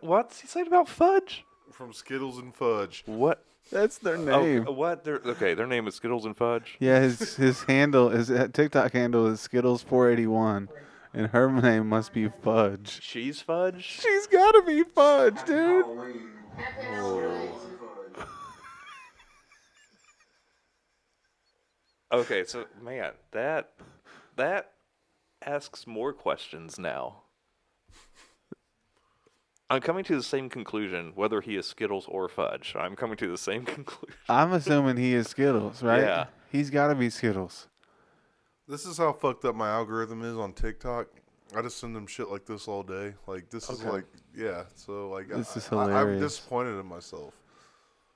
What's he saying about fudge? From Skittles and Fudge. What? That's their Oh, name. what? Their name is Skittles and Fudge. Yeah, his handle, his TikTok handle is Skittles481, and her name must be Fudge. She's Fudge? She's gotta be Fudge, Happy dude. Halloween. Happy with Halloween. Skittles and fudge. Okay, so man, that asks more questions now. I'm coming to the same conclusion, whether he is Skittles or Fudge. I'm coming to the same conclusion. I'm assuming he is Skittles, right? Yeah. He's gotta be Skittles. This is how fucked up my algorithm is on TikTok. I just send them shit like this all day. Like this is like, yeah. So like, This is I'm hilarious. disappointed in myself.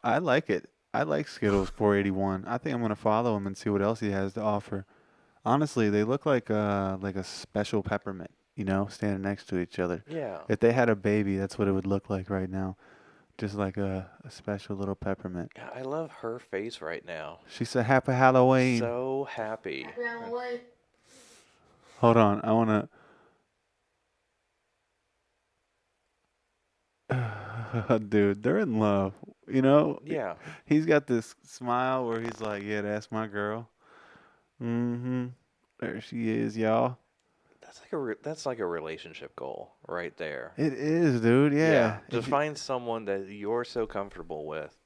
I like it. I like Skittles481. I think I'm gonna follow him and see what else he has to offer. Honestly, they look like a special peppermint, standing next to each other. Yeah. If they had a baby, that's what it would look like right now. Just like a special little peppermint. Yeah, I love her face right now. She said, "Happy Halloween." So happy. Happy Halloween. Hold on, I wanna. Dude, they're in love. Yeah. He's got this smile where he's like, "Yeah, that's my girl." Mm-hmm. There she is, y'all. That's like a relationship goal right there. It is, dude. Yeah. To find someone that you're so comfortable with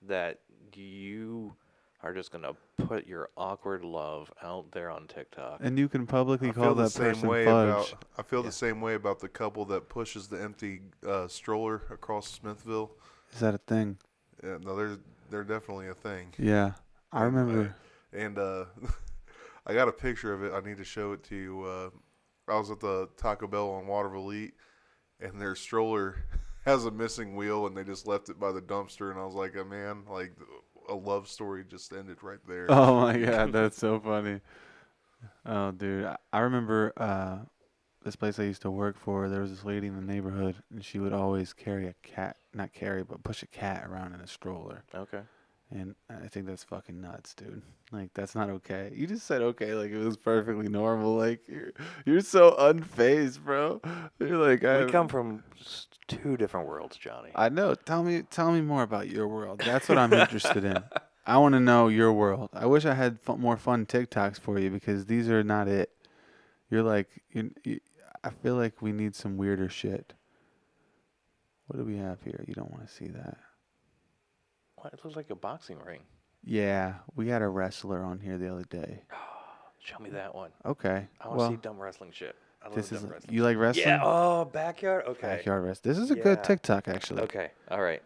that you are just gonna put your awkward love out there on TikTok. And you can publicly I call feel that the same person way Fudge. I feel the same way about the couple that pushes the empty stroller across Smithville. Is that a thing? Yeah, no, they're definitely a thing. Yeah. I remember. And I got a picture of it. I need to show it to you. I was at the Taco Bell on Waterville Elite, and their stroller has a missing wheel, and they just left it by the dumpster. And I was like, man, like a love story just ended right there. Oh my God, that's so funny. Oh, dude, I remember this place I used to work for. There was this lady in the neighborhood, and she would always carry a cat, not carry, but push a cat around in a stroller. Okay. And I think that's fucking nuts, dude. Like, that's not okay. You just said okay like it was perfectly normal. Like, you're so unfazed, bro. You're like, We come from two different worlds, Johnny. I know. Tell me more about your world. That's what I'm interested in. I want to know your world. I wish I had more fun TikToks for you because these are not it. You're like, I feel like we need some weirder shit. What do we have here? You don't want to see that. What? It looks like a boxing ring. Yeah, we had a wrestler on here the other day. Show me that one. Okay. I want to see dumb wrestling shit. I love This dumb is wrestling. you like wrestling? Yeah. Oh, backyard. Okay. Backyard wrestling. This is a good Yeah. TikTok, actually. Okay. All right.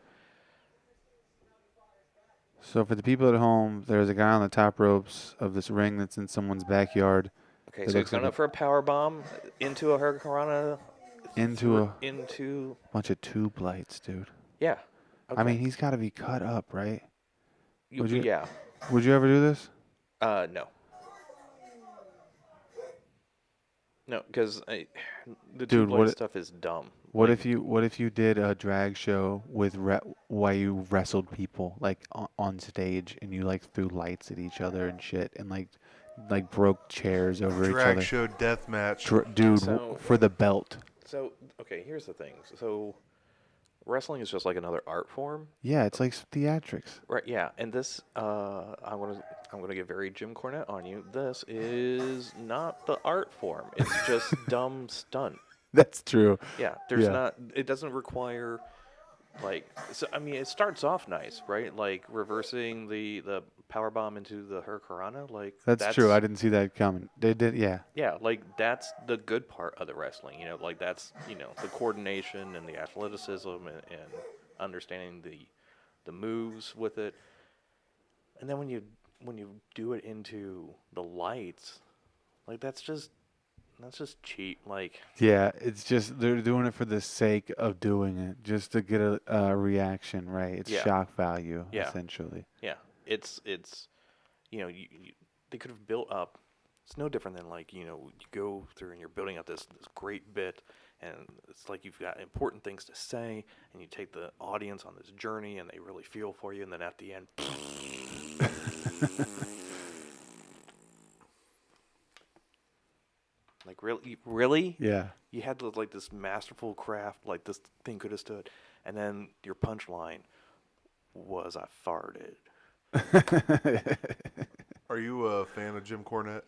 So for the people at home, there's a guy on the top ropes of this ring that's in someone's backyard. Okay. That So looks he's going like up for a power bomb into a hurricanrana. Into bunch of tube lights, dude. Yeah. Okay. I mean, he's got to be cut up, right? would you- Yeah. Would you ever do this? No. No, because the Dude, two-blade stuff is dumb. what Like, if you did a drag show with why you wrestled people like on stage and you like threw lights at each other and shit and like broke chairs over each Drag other. show death match. Dude, So- for the belt. so okay, here's the thing. So wrestling is just like another art form. Yeah, it's like theatrics. Right, yeah, and this, I'm gonna get very Jim Cornette on you. This is not the art form. It's just dumb stunt. That's true. Yeah, there's Yeah. not. It doesn't require, like, so. I mean, it starts off nice, right? Like reversing the power bomb into the Hurricanrana. Like That's true. I didn't see that coming. They did, yeah. Yeah, like that's the good part of the wrestling. Like that's the coordination and the athleticism and understanding the moves with it. And then when you do it into the lights, like that's just cheap. Like Yeah, it's just they're doing it for the sake of doing it, just to get a reaction, right? It's Yeah. shock value, Yeah. essentially. yeah, it's they could have built up. It's no different than like you go through and you're building up this great bit, and it's like you've got important things to say, and you take the audience on this journey, and they really feel for you, and then at the end. Like really, Yeah. you had to like this masterful craft, like this thing could have stood, and then your punchline was I farted. Are you a fan of Jim Cornette?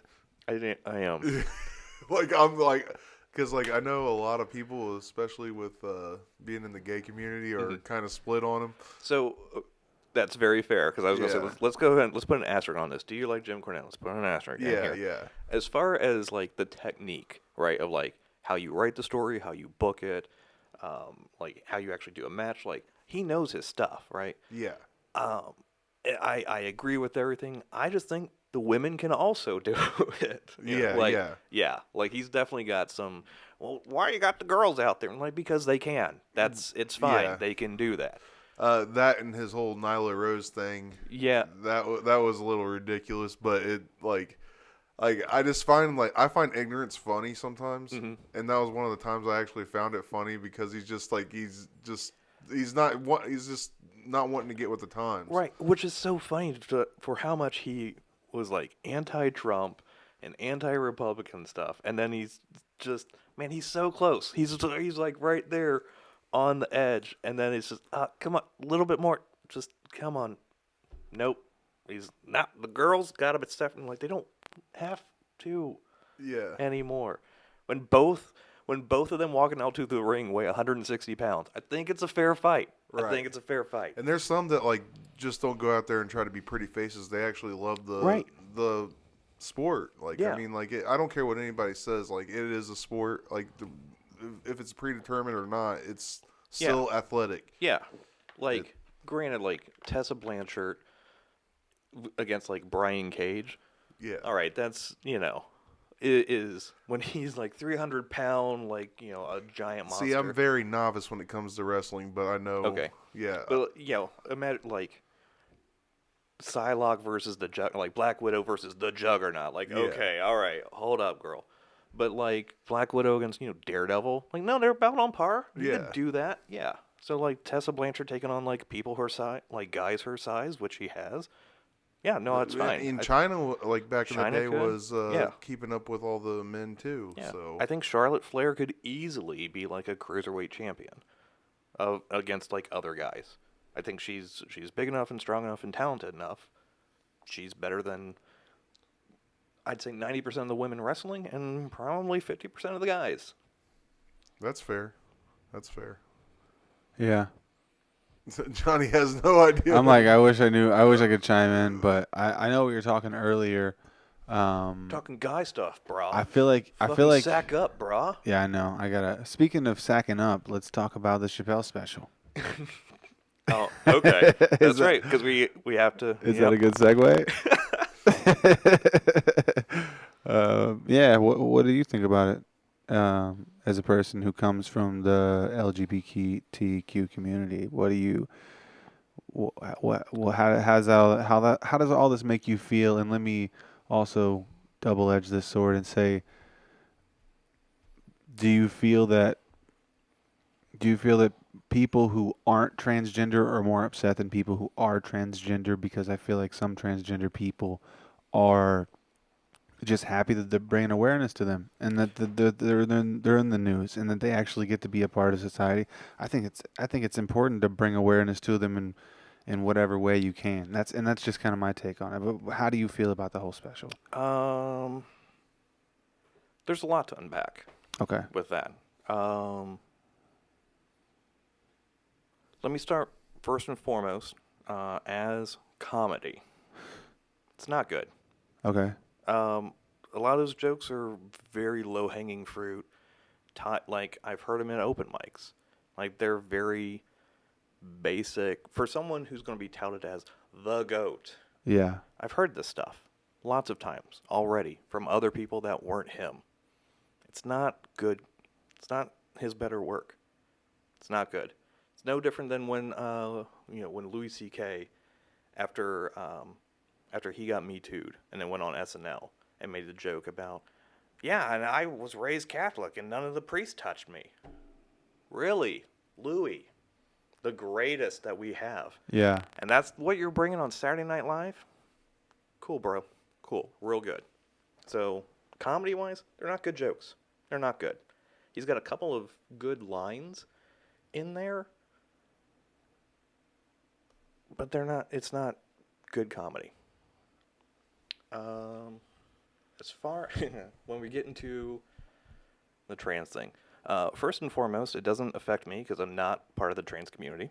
I am. Because I know a lot of people, especially with being in the gay community, are kind of split on him. So that's very fair because I was Yeah. gonna say let's go ahead and let's put an asterisk on this. Do you like Jim Cornette? Let's put an asterisk. in Yeah, here. yeah. As far as like the technique, right, of like how you write the story, how you book it, like how you actually do a match, like he knows his stuff, right? Yeah. I agree with everything. I just think the women can also do it. Yeah. Like he's definitely got some. Well, why you got the girls out there? I'm like, because they can. It's fine. Yeah. They can do that. That and his whole Nyla Rose thing. Yeah. That was a little ridiculous, but it I just find I find ignorance funny sometimes, and that was one of the times I actually found it funny because he's just not wanting to get with the times. Right, which is so funny for how much he was like anti-Trump and anti-Republican stuff, and then he's just he's so close. He's like right there on the edge, and then it's just come on, a little bit more, just come on. Nope, he's not. The girls got him at Stephanie. Like they don't have to anymore. When both of them walking out to the ring weigh 160 pounds, I think it's a fair fight. Right. I think it's a fair fight. And there's some that just don't go out there and try to be pretty faces. They actually love the sport. Yeah. I mean, I don't care what anybody says. It is a sport. If it's predetermined or not, it's still athletic. Yeah, granted, Tessa Blanchard against Brian Cage. Yeah. All right, that's it is when he's 300-pound, a giant monster. See, I'm very novice when it comes to wrestling, but I know. Okay. Yeah. But imagine Psylocke versus the Black Widow versus the Juggernaut. Okay, all right, hold up, girl. But Black Widow against Daredevil, no, they're about on par. You could do that, yeah. So Tessa Blanchard taking on people her size, guys her size, which he has. Yeah, no, it's fine. In China, back in the day, could. was keeping up with all the men too. Yeah. So I think Charlotte Flair could easily be a cruiserweight champion against other guys. I think she's big enough and strong enough and talented enough. She's better than I'd say 90% of the women wrestling and probably 50% of the guys. That's fair. That's fair. Yeah. Johnny has no idea. I'm I wish I knew. I wish I could chime in, but I know we were talking earlier. Talking guy stuff, brah. I feel like sack up, brah. Yeah, I know. I gotta. Speaking of sacking up, let's talk about the Chapelle special. Oh, okay. That's right, because we have to. Is that a good segue? Yeah. What do you think about it? As a person who comes from the LGBTQ community, what do you? How does all this make you feel? And let me also double edge this sword and say, Do you feel that people who aren't transgender are more upset than people who are transgender? Because I feel like some transgender people are just happy that they're bringing awareness to them and that they're in the news and that they actually get to be a part of society. I think it's important to bring awareness to them in whatever way you can. That's just kind of my take on it. But how do you feel about the whole special? There's a lot to unpack. Okay. With that. Let me start first and foremost as comedy. It's not good. Okay. A lot of those jokes are very low-hanging fruit. Like, I've heard them in open mics. Like, they're very basic. For someone who's going to be touted as the GOAT. Yeah. I've heard this stuff lots of times already from other people that weren't him. It's not good. It's not his better work. It's not good. It's no different than when when Louis C.K. after he got Me Too'd and then went on SNL and made a joke about, yeah, and I was raised Catholic and none of the priests touched me. Really? Louis, the greatest that we have. Yeah. And that's what you're bringing on Saturday Night Live? Cool, bro. Cool. Real good. So, comedy-wise, they're not good jokes. They're not good. He's got a couple of good lines in there, but it's not good comedy. As far when we get into the trans thing, first and foremost, it doesn't affect me because I'm not part of the trans community.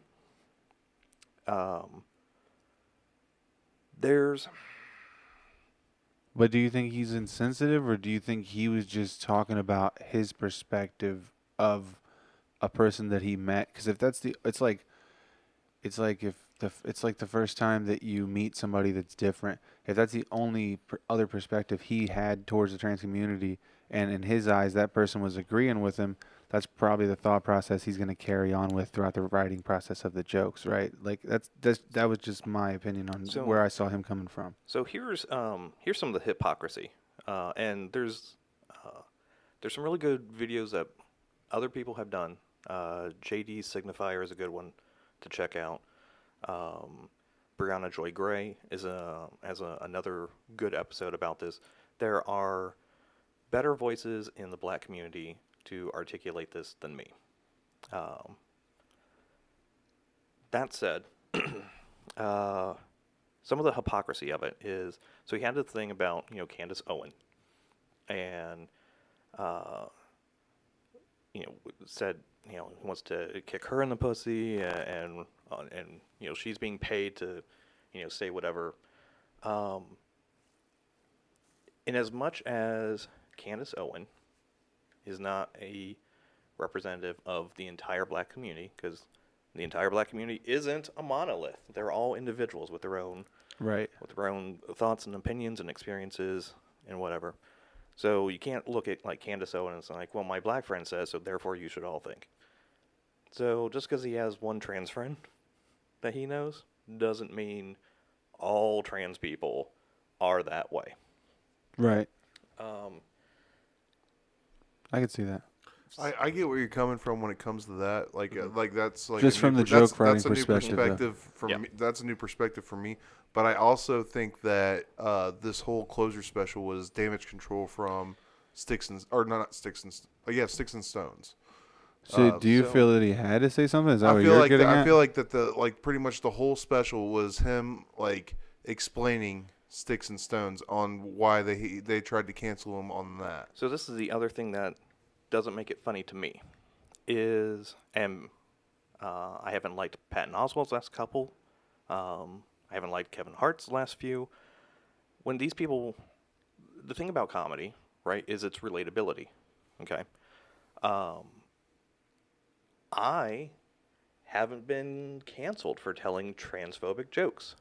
But do you think he's insensitive, or do you think he was just talking about his perspective of a person that he met? Because if that's it's like the first time that you meet somebody that's different. If that's the only other perspective he had towards the trans community, and in his eyes that person was agreeing with him, that's probably the thought process he's going to carry on with throughout the writing process of the jokes, right? Like that was just my opinion on where I saw him coming from. So here's some of the hypocrisy, and there's some really good videos that other people have done. JD Signifier is a good one to check out. Brianna Joy Gray has another good episode about this. There are better voices in the black community to articulate this than me. That said, some of the hypocrisy of it is, so he had the thing about, Candace Owen, and, said, he wants to kick her in the pussy, and she's being paid to, say whatever. In as much as Candace Owen is not a representative of the entire black community, because the entire black community isn't a monolith. They're all individuals with their own thoughts and opinions and experiences and whatever. So you can't look at like Candace Owen and it's like, well, my black friend says, so therefore you should all think. So just because he has one trans friend that he knows doesn't mean all trans people are that way. Right. I could see that. I get where you're coming from when it comes to that. Like that's like just from the joke writing perspective. That's a new perspective for me. But I also think that this whole closure special was damage control from Sticks and Stones. So do you feel that he had to say something? Is that what you're like getting at? I feel like that pretty much the whole special was him like explaining Sticks and Stones on why they tried to cancel him on that. So this is the other thing that doesn't make it funny to me is, and I haven't liked Patton Oswalt's last couple. I haven't liked Kevin Hart's last few. When these people, the thing about comedy, right, is its relatability. Okay. I haven't been canceled for telling transphobic jokes.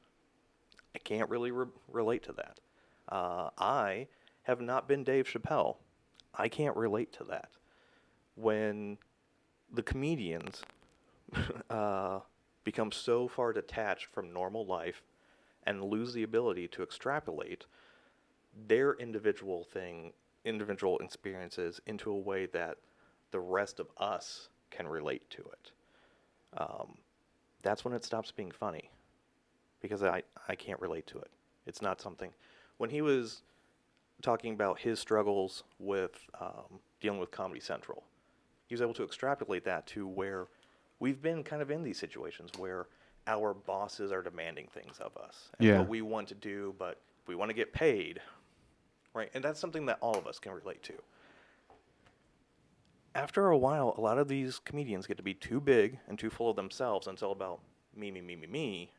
I can't really relate to that. I have not been Dave Chapelle. I can't relate to that. When the comedians become so far detached from normal life and lose the ability to extrapolate their individual experiences into a way that the rest of us can relate to it. That's when it stops being funny, because I can't relate to it. It's not something. When he was talking about his struggles with dealing with Comedy Central, he was able to extrapolate that to where we've been kind of in these situations where our bosses are demanding things of us and Yeah. what we want to do, but we want to get paid, right? And that's something that all of us can relate to. After a while, a lot of these comedians get to be too big and too full of themselves, and it's all about me, me, me, me, me,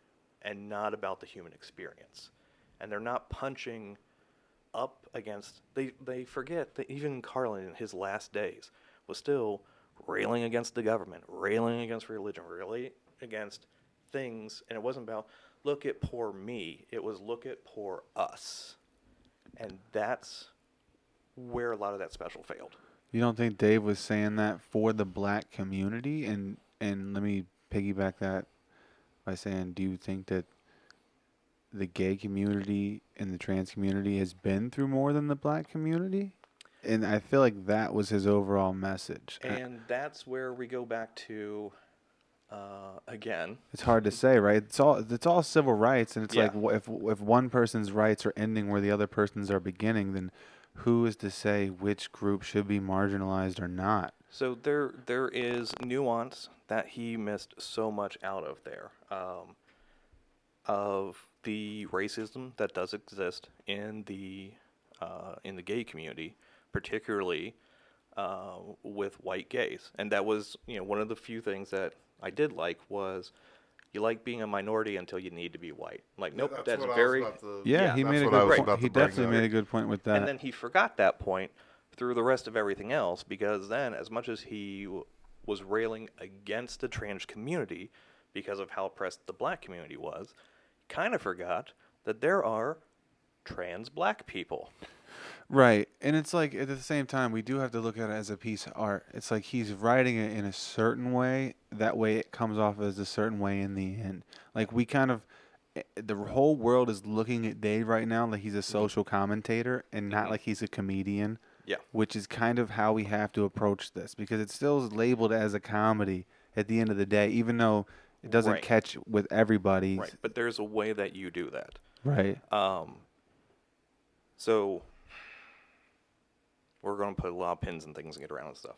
and not about the human experience. And they're not punching up against, they forget that even Carlin in his last days was still railing against the government, railing against religion, railing against things, and it wasn't about look at poor me, it was look at poor us. And that's where a lot of that special failed. You don't think Dave was saying that for the black community? And let me piggyback that by saying, do you think that the gay community and the trans community has been through more than the black community? And I feel like that was his overall message. And that's where we go back to, again. It's hard to say, right? It's all civil rights, and it's Yeah. like if one person's rights are ending where the other person's are beginning, then who is to say which group should be marginalized or not? So there is nuance that he missed so much out of there, of the racism that does exist in the gay community, particularly with white gays. And that was, one of the few things that I did like was you like being a minority until you need to be white. Like, nope, that's very... Yeah, he made a good point. He definitely made a good point with that. And then he forgot that point through the rest of everything else, because then, as much as he was railing against the trans community because of how oppressed the black community was, he kind of forgot that there are trans black people. Right. And it's like, at the same time, we do have to look at it as a piece of art. It's like he's writing it in a certain way. That way it comes off as a certain way in the end. Like, we kind of, the whole world is looking at Dave right now like he's a social commentator and not like he's a comedian. Yeah. Which is kind of how we have to approach this, because it still is labeled as a comedy at the end of the day, even though it doesn't catch with everybody. Right. But there's a way that you do that. Right. So we're going to put a lot of pins and things and get around and stuff.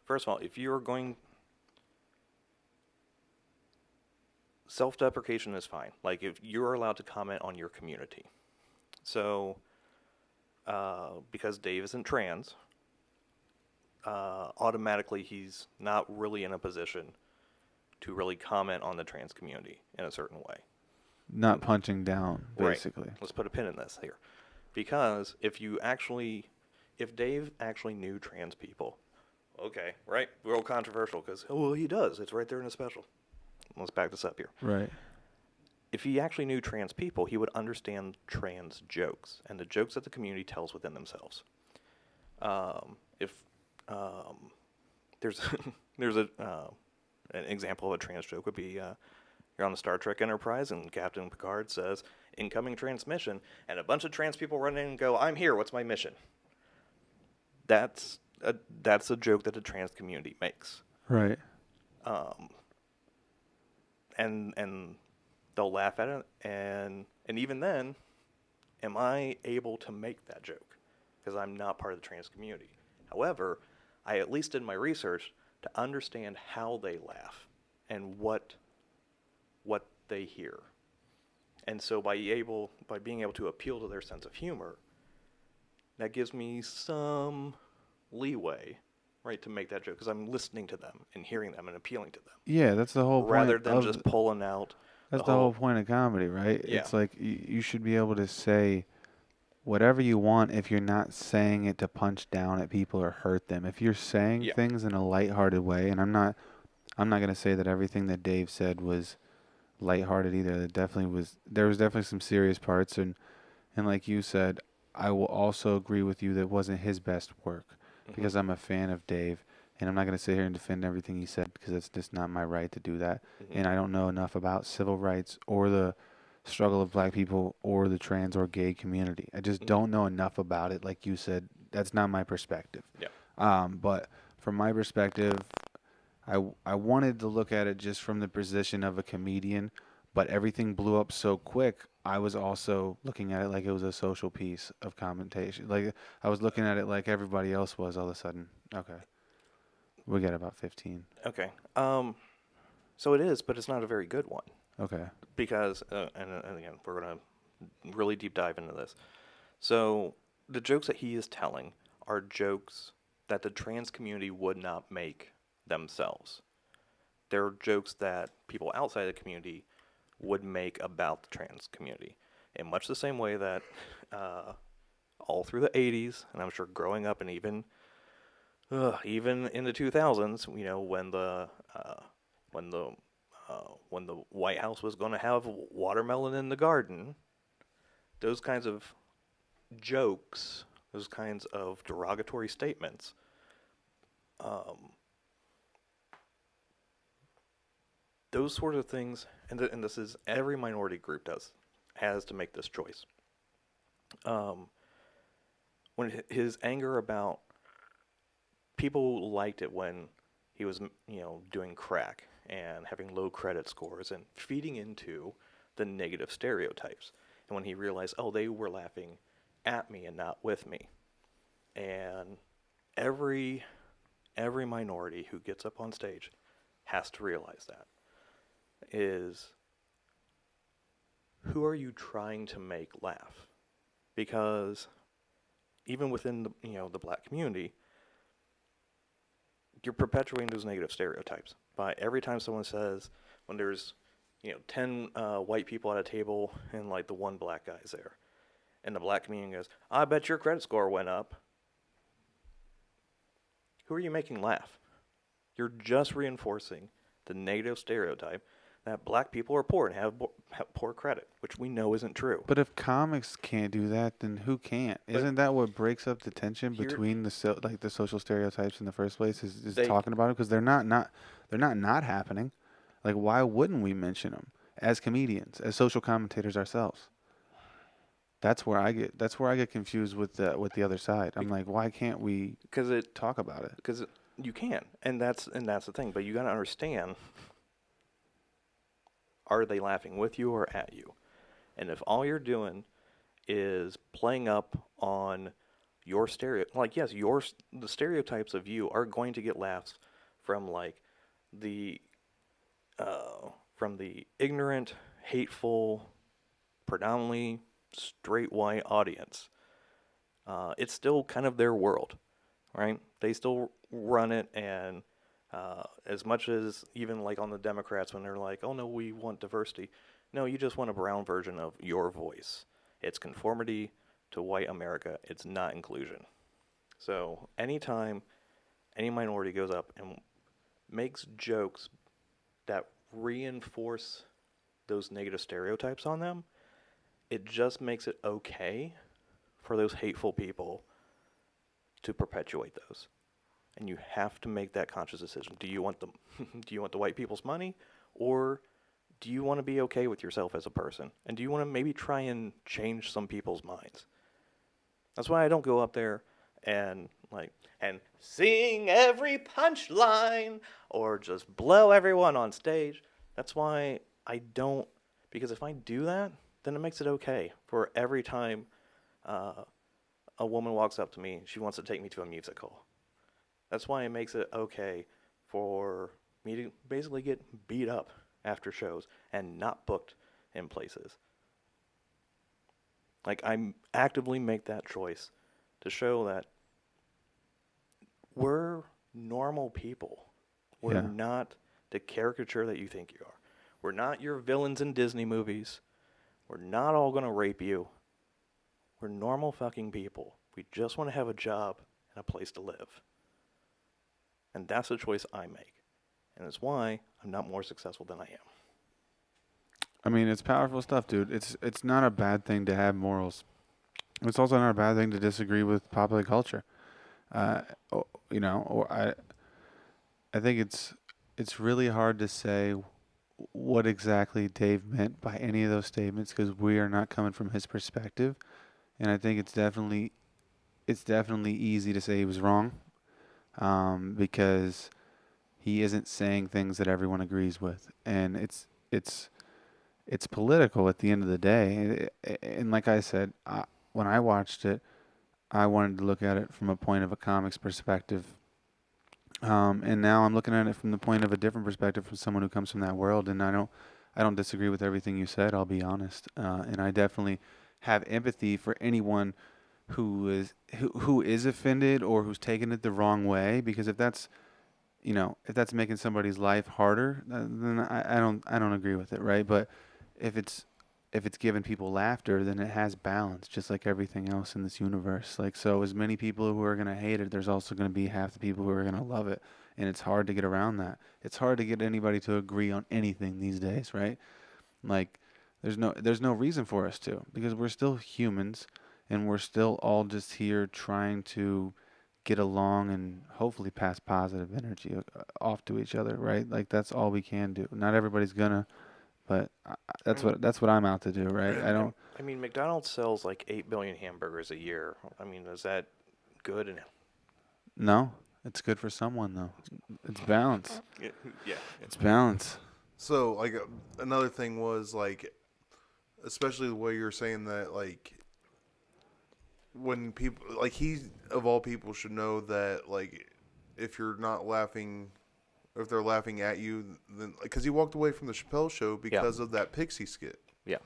First of all, if you're going... Self-deprecation is fine. Like, if you're allowed to comment on your community. So, because Dave isn't trans, automatically he's not really in a position to really comment on the trans community in a certain way. Not punching down, basically. Right. Let's put a pin in this here. Because if Dave actually knew trans people, okay, right? Real controversial, because, well, he does. It's right there in the special. Let's back this up here. Right. If he actually knew trans people, he would understand trans jokes and the jokes that the community tells within themselves. If there's an example of a trans joke would be you're on the Star Trek Enterprise and Captain Picard says, "Incoming transmission," and a bunch of trans people run in and go, "I'm here. What's my mission?" That's a joke that the trans community makes. Right. And they'll laugh at it, and even then, am I able to make that joke? Because I'm not part of the trans community. However, I at least did my research to understand how they laugh and what they hear. And so by being able to appeal to their sense of humor, that gives me some leeway, right, to make that joke, because I'm listening to them and hearing them and appealing to them. Yeah, that's the whole point. Rather than just pulling out. That's the whole point of comedy, right? Yeah. It's like you should be able to say whatever you want if you're not saying it to punch down at people or hurt them. If you're saying things in a lighthearted way, and I'm not going to say that everything that Dave said was lighthearted either. There was definitely some serious parts, and like you said, I will also agree with you that it wasn't his best work, because I'm a fan of Dave, and I'm not going to sit here and defend everything he said, because it's just not my right to do that. And I don't know enough about civil rights or the struggle of black people or the trans or gay community. I just don't know enough about it. Like you said, that's not my perspective. Yeah. But from my perspective, I wanted to look at it just from the position of a comedian, but everything blew up so quick. I was also looking at it like it was a social piece of commentation. Like I was looking at it like everybody else was all of a sudden. Okay. We got about 15. Okay. So it is, but it's not a very good one. Okay. Because, and again, we're going to really deep dive into this. So the jokes that he is telling are jokes that the trans community would not make themselves. They're jokes that people outside the community would make about the trans community. In much the same way that all through the 80s, and I'm sure growing up and even in the 2000s, you know, when the White House was going to have watermelon in the garden, those kinds of jokes, those kinds of derogatory statements, those sort of things, and this is every minority group has to make this choice. When his anger about people liked it when he was, you know, doing crack and having low credit scores and feeding into the negative stereotypes. And when he realized, oh, they were laughing at me and not with me. And every minority who gets up on stage has to realize that is, who are you trying to make laugh? Because even within the, you know, the black community, you're perpetuating those negative stereotypes by every time someone says, when there's, you know, 10 white people at a table and like the one black guy's there, and the black community goes, I bet your credit score went up. Who are you making laugh? You're just reinforcing the negative stereotype that black people are poor and have poor credit, which we know isn't true. But if comics can't do that, then who can't? Isn't that what breaks up the tension between the social stereotypes in the first place? Is talking about it, because they're not happening. Like, why wouldn't we mention them as comedians, as social commentators ourselves? That's where I get confused with the other side. I'm like, why can't we talk about it? Because you can, and that's the thing. But you got to understand. Are they laughing with you or at you? And if all you're doing is playing up on your yes, the stereotypes of you are going to get laughs from like the ignorant, hateful, predominantly straight white audience. It's still kind of their world, right? They still run it, and as much as even like on the Democrats when they're like, oh no, we want diversity. No, you just want a brown version of your voice. It's conformity to white America. It's not inclusion. So anytime any minority goes up and makes jokes that reinforce those negative stereotypes on them, it just makes it okay for those hateful people to perpetuate those. And you have to make that conscious decision. Do you want the white people's money, or do you want to be okay with yourself as a person? And do you want to maybe try and change some people's minds? That's why I don't go up there and sing every punchline or just blow everyone on stage. That's why I don't, because if I do that, then it makes it okay for every time a woman walks up to me, she wants to take me to a musical. That's why it makes it okay for me to basically get beat up after shows and not booked in places. Like, I actively make that choice to show that we're normal people. We're not the caricature that you think you are. We're not your villains in Disney movies. We're not all going to rape you. We're normal fucking people. We just want to have a job and a place to live. And that's the choice I make. And it's why I'm not more successful than I am. I mean, it's powerful stuff, dude. It's not a bad thing to have morals. It's also not a bad thing to disagree with popular culture. You know, or I think it's really hard to say what exactly Dave meant by any of those statements, because we are not coming from his perspective. And I think it's definitely easy to say he was wrong. because he isn't saying things that everyone agrees with, and it's political at the end of the day. And like I said, when I watched it, I wanted to look at it from a point of a comics perspective. And now I'm looking at it from the point of a different perspective from someone who comes from that world. And I don't disagree with everything you said. I'll be honest. And I definitely have empathy for anyone who is offended or who's taken it the wrong way. Because if that's making somebody's life harder, then I don't agree with it, right? But if it's giving people laughter, then it has balance, just like everything else in this universe. Like, so as many people who are going to hate it, there's also going to be half the people who are going to love it. And it's hard to get around that. It's hard to get anybody to agree on anything these days, right? Like, there's no reason for us to, because we're still humans and we're still all just here trying to get along and hopefully pass positive energy off to each other, right? Like, that's all we can do. Not everybody's gonna, but that's what I'm out to do, right? I don't. I mean, McDonald's sells like 8 billion hamburgers a year. I mean, is that good? And No, it's good for someone though. It's balance. yeah, It's balance. So like another thing was like, especially the way you're saying that, like when people like he of all people should know that, like, if you're not laughing, if they're laughing at you, then because he walked away from the Chappelle show because of that Pixie skit. yeah.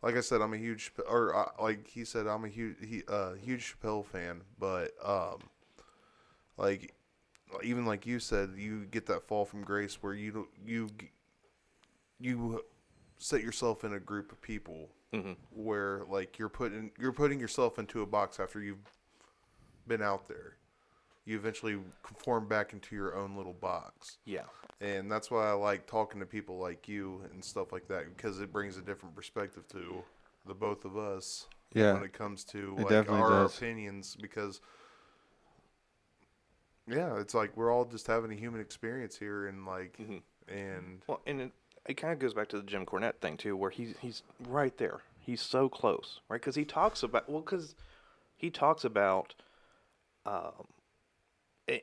Like I said, I'm a huge, or like he said, I'm a huge Chappelle fan. But like even like you said, you get that fall from grace where you set yourself in a group of people where like you're putting yourself into a box after you've been out there. You eventually conform back into your own little box. Yeah. And that's why I like talking to people like you and stuff like that, because it brings a different perspective to the both of us. Yeah. When it comes to It like definitely our does. opinions, because yeah, it's like we're all just having a human experience here, and like and Well, and it kind of goes back to the Jim Cornette thing too, where he's right there. He's so close, right? Because he talks about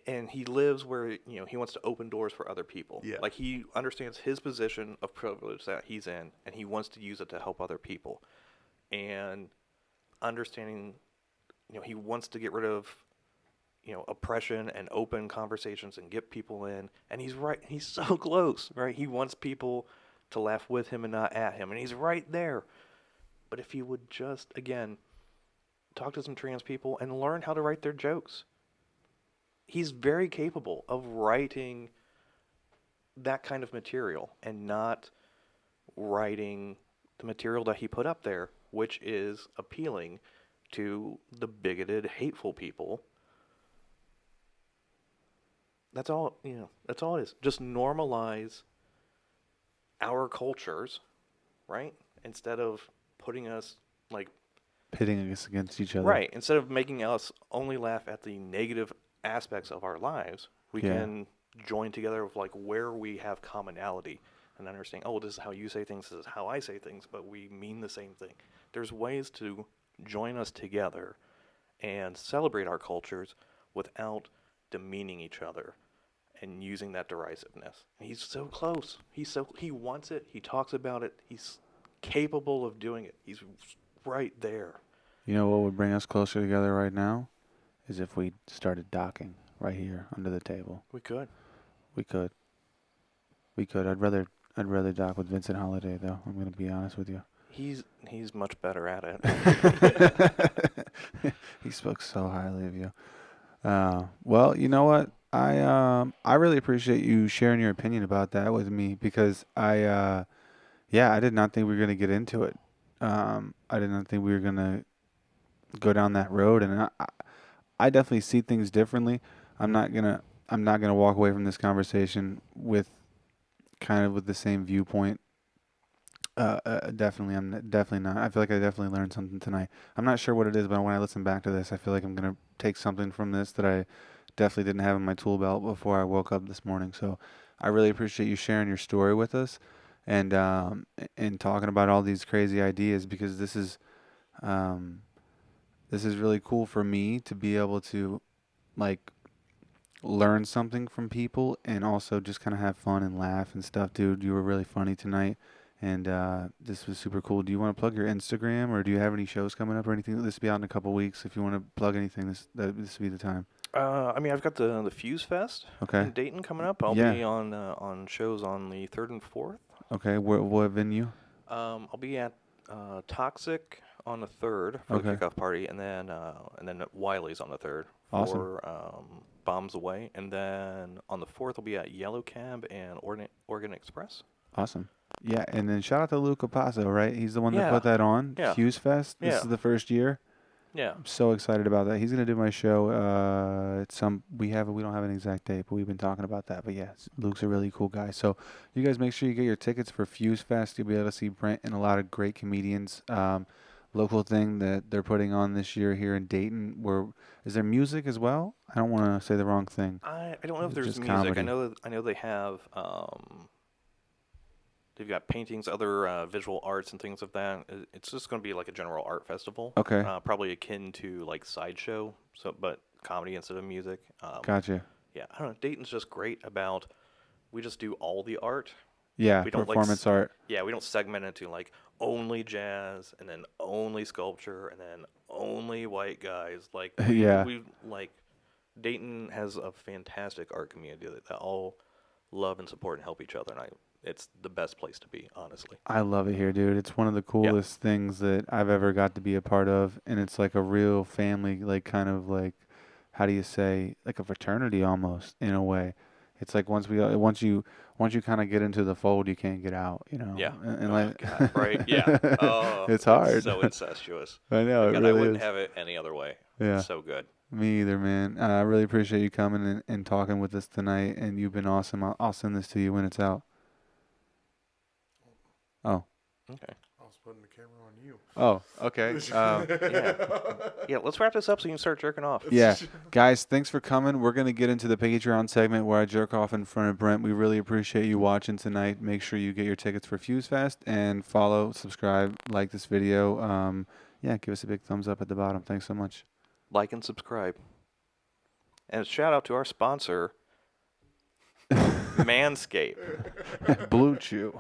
and he lives where he wants to open doors for other people. Yeah. Like, he understands his position of privilege that he's in, and he wants to use it to help other people. And understanding, he wants to get rid of oppression and open conversations and get people in. And he's right. He's so close, right? He wants people to laugh with him and not at him, and he's right there. But if he would just, again, talk to some trans people and learn how to write their jokes. He's very capable of writing that kind of material and not writing the material that he put up there, which is appealing to the bigoted, hateful people. That's all, that's all it is. Just normalize our cultures, right? Instead of putting us like Pitting us against each other. right. Instead of making us only laugh at the negative aspects of our lives, we can join together with like where we have commonality and understand, oh, this is how you say things, this is how I say things, but we mean the same thing. There's ways to join us together and celebrate our cultures without demeaning each other and using that derisiveness. He's so close. He wants it. He talks about it. He's capable of doing it. He's right there. You know what would bring us closer together right now? Is if we started docking right here under the table. We could. We could. I'd rather dock with Vincent Holiday though. I'm gonna be honest with you. He's much better at it. He spoke so highly of you. Well, you know what? I really appreciate you sharing your opinion about that with me, because I did not think we were gonna get into it. I did not think we were gonna go down that road, and I definitely see things differently. I'm not gonna walk away from this conversation with the same viewpoint. Definitely, I'm definitely not. I feel like I definitely learned something tonight. I'm not sure what it is, but when I listen back to this, I feel like I'm gonna take something from this that I definitely didn't have in my tool belt before I woke up this morning. So I really appreciate you sharing your story with us, and talking about all these crazy ideas, because this is really cool for me to be able to like learn something from people and also just kind of have fun and laugh and stuff, dude. You were really funny tonight, and this was super cool. Do you want to plug your Instagram, or do you have any shows coming up or anything? This will be out in a couple weeks. If you want to plug anything, this would be the time. I mean, I've got the Fuse Fest in Dayton coming up. I'll be on shows on the 3rd and 4th. Okay, what venue? I'll be at Toxic on the 3rd for the kickoff party, and then Wiley's on the 3rd for Bombs Away, and then on the 4th I'll be at Yellow Cab and Oregon Express. Awesome. Yeah, and then shout out to Luca Passo, right? He's the one that put that on. Yeah. Fuse Fest. This is the first year. Yeah. I'm so excited about that. He's gonna do my show. We don't have an exact date, but we've been talking about that. But yeah, Luke's a really cool guy. So you guys make sure you get your tickets for Fuse Fest. You'll be able to see Brent and a lot of great comedians. Local thing that they're putting on this year here in Dayton. Is there music as well? I don't want to say the wrong thing. I don't know if there's music. Comedy. I know they have. They've got paintings, other visual arts, and things of that. It's just going to be like a general art festival. Okay. Probably akin to like Sideshow, but comedy instead of music. Gotcha. Yeah, I don't know. Dayton's just great about. We just do all the art. Yeah, we don't performance art. Yeah, we don't segment it to like only jazz and then only sculpture and then only white guys. Like we like Dayton has a fantastic art community that all love and support and help each other, and it's the best place to be, honestly. I love it here, dude. It's one of the coolest things that I've ever got to be a part of, and it's like a real family, like kind of like, how do you say, like a fraternity almost in a way. It's like once you kind of get into the fold, you can't get out, you know. Yeah. And God, right. Yeah. Oh, it's hard. So incestuous. I know. God, it really I wouldn't is. have it any other way. Yeah. It's so good. Me either, man. I really appreciate you coming and talking with us tonight, and you've been awesome. I'll send this to you when it's out. Oh. Okay. I was putting the camera on you. Oh, okay. Yeah, let's wrap this up so you can start jerking off. Yeah. Guys, thanks for coming. We're going to get into the Patreon segment where I jerk off in front of Brent. We really appreciate you watching tonight. Make sure you get your tickets for Fuse Fest and follow, subscribe, like this video. Give us a big thumbs up at the bottom. Thanks so much. Like and subscribe. And a shout out to our sponsor, Manscaped. Blue Chew.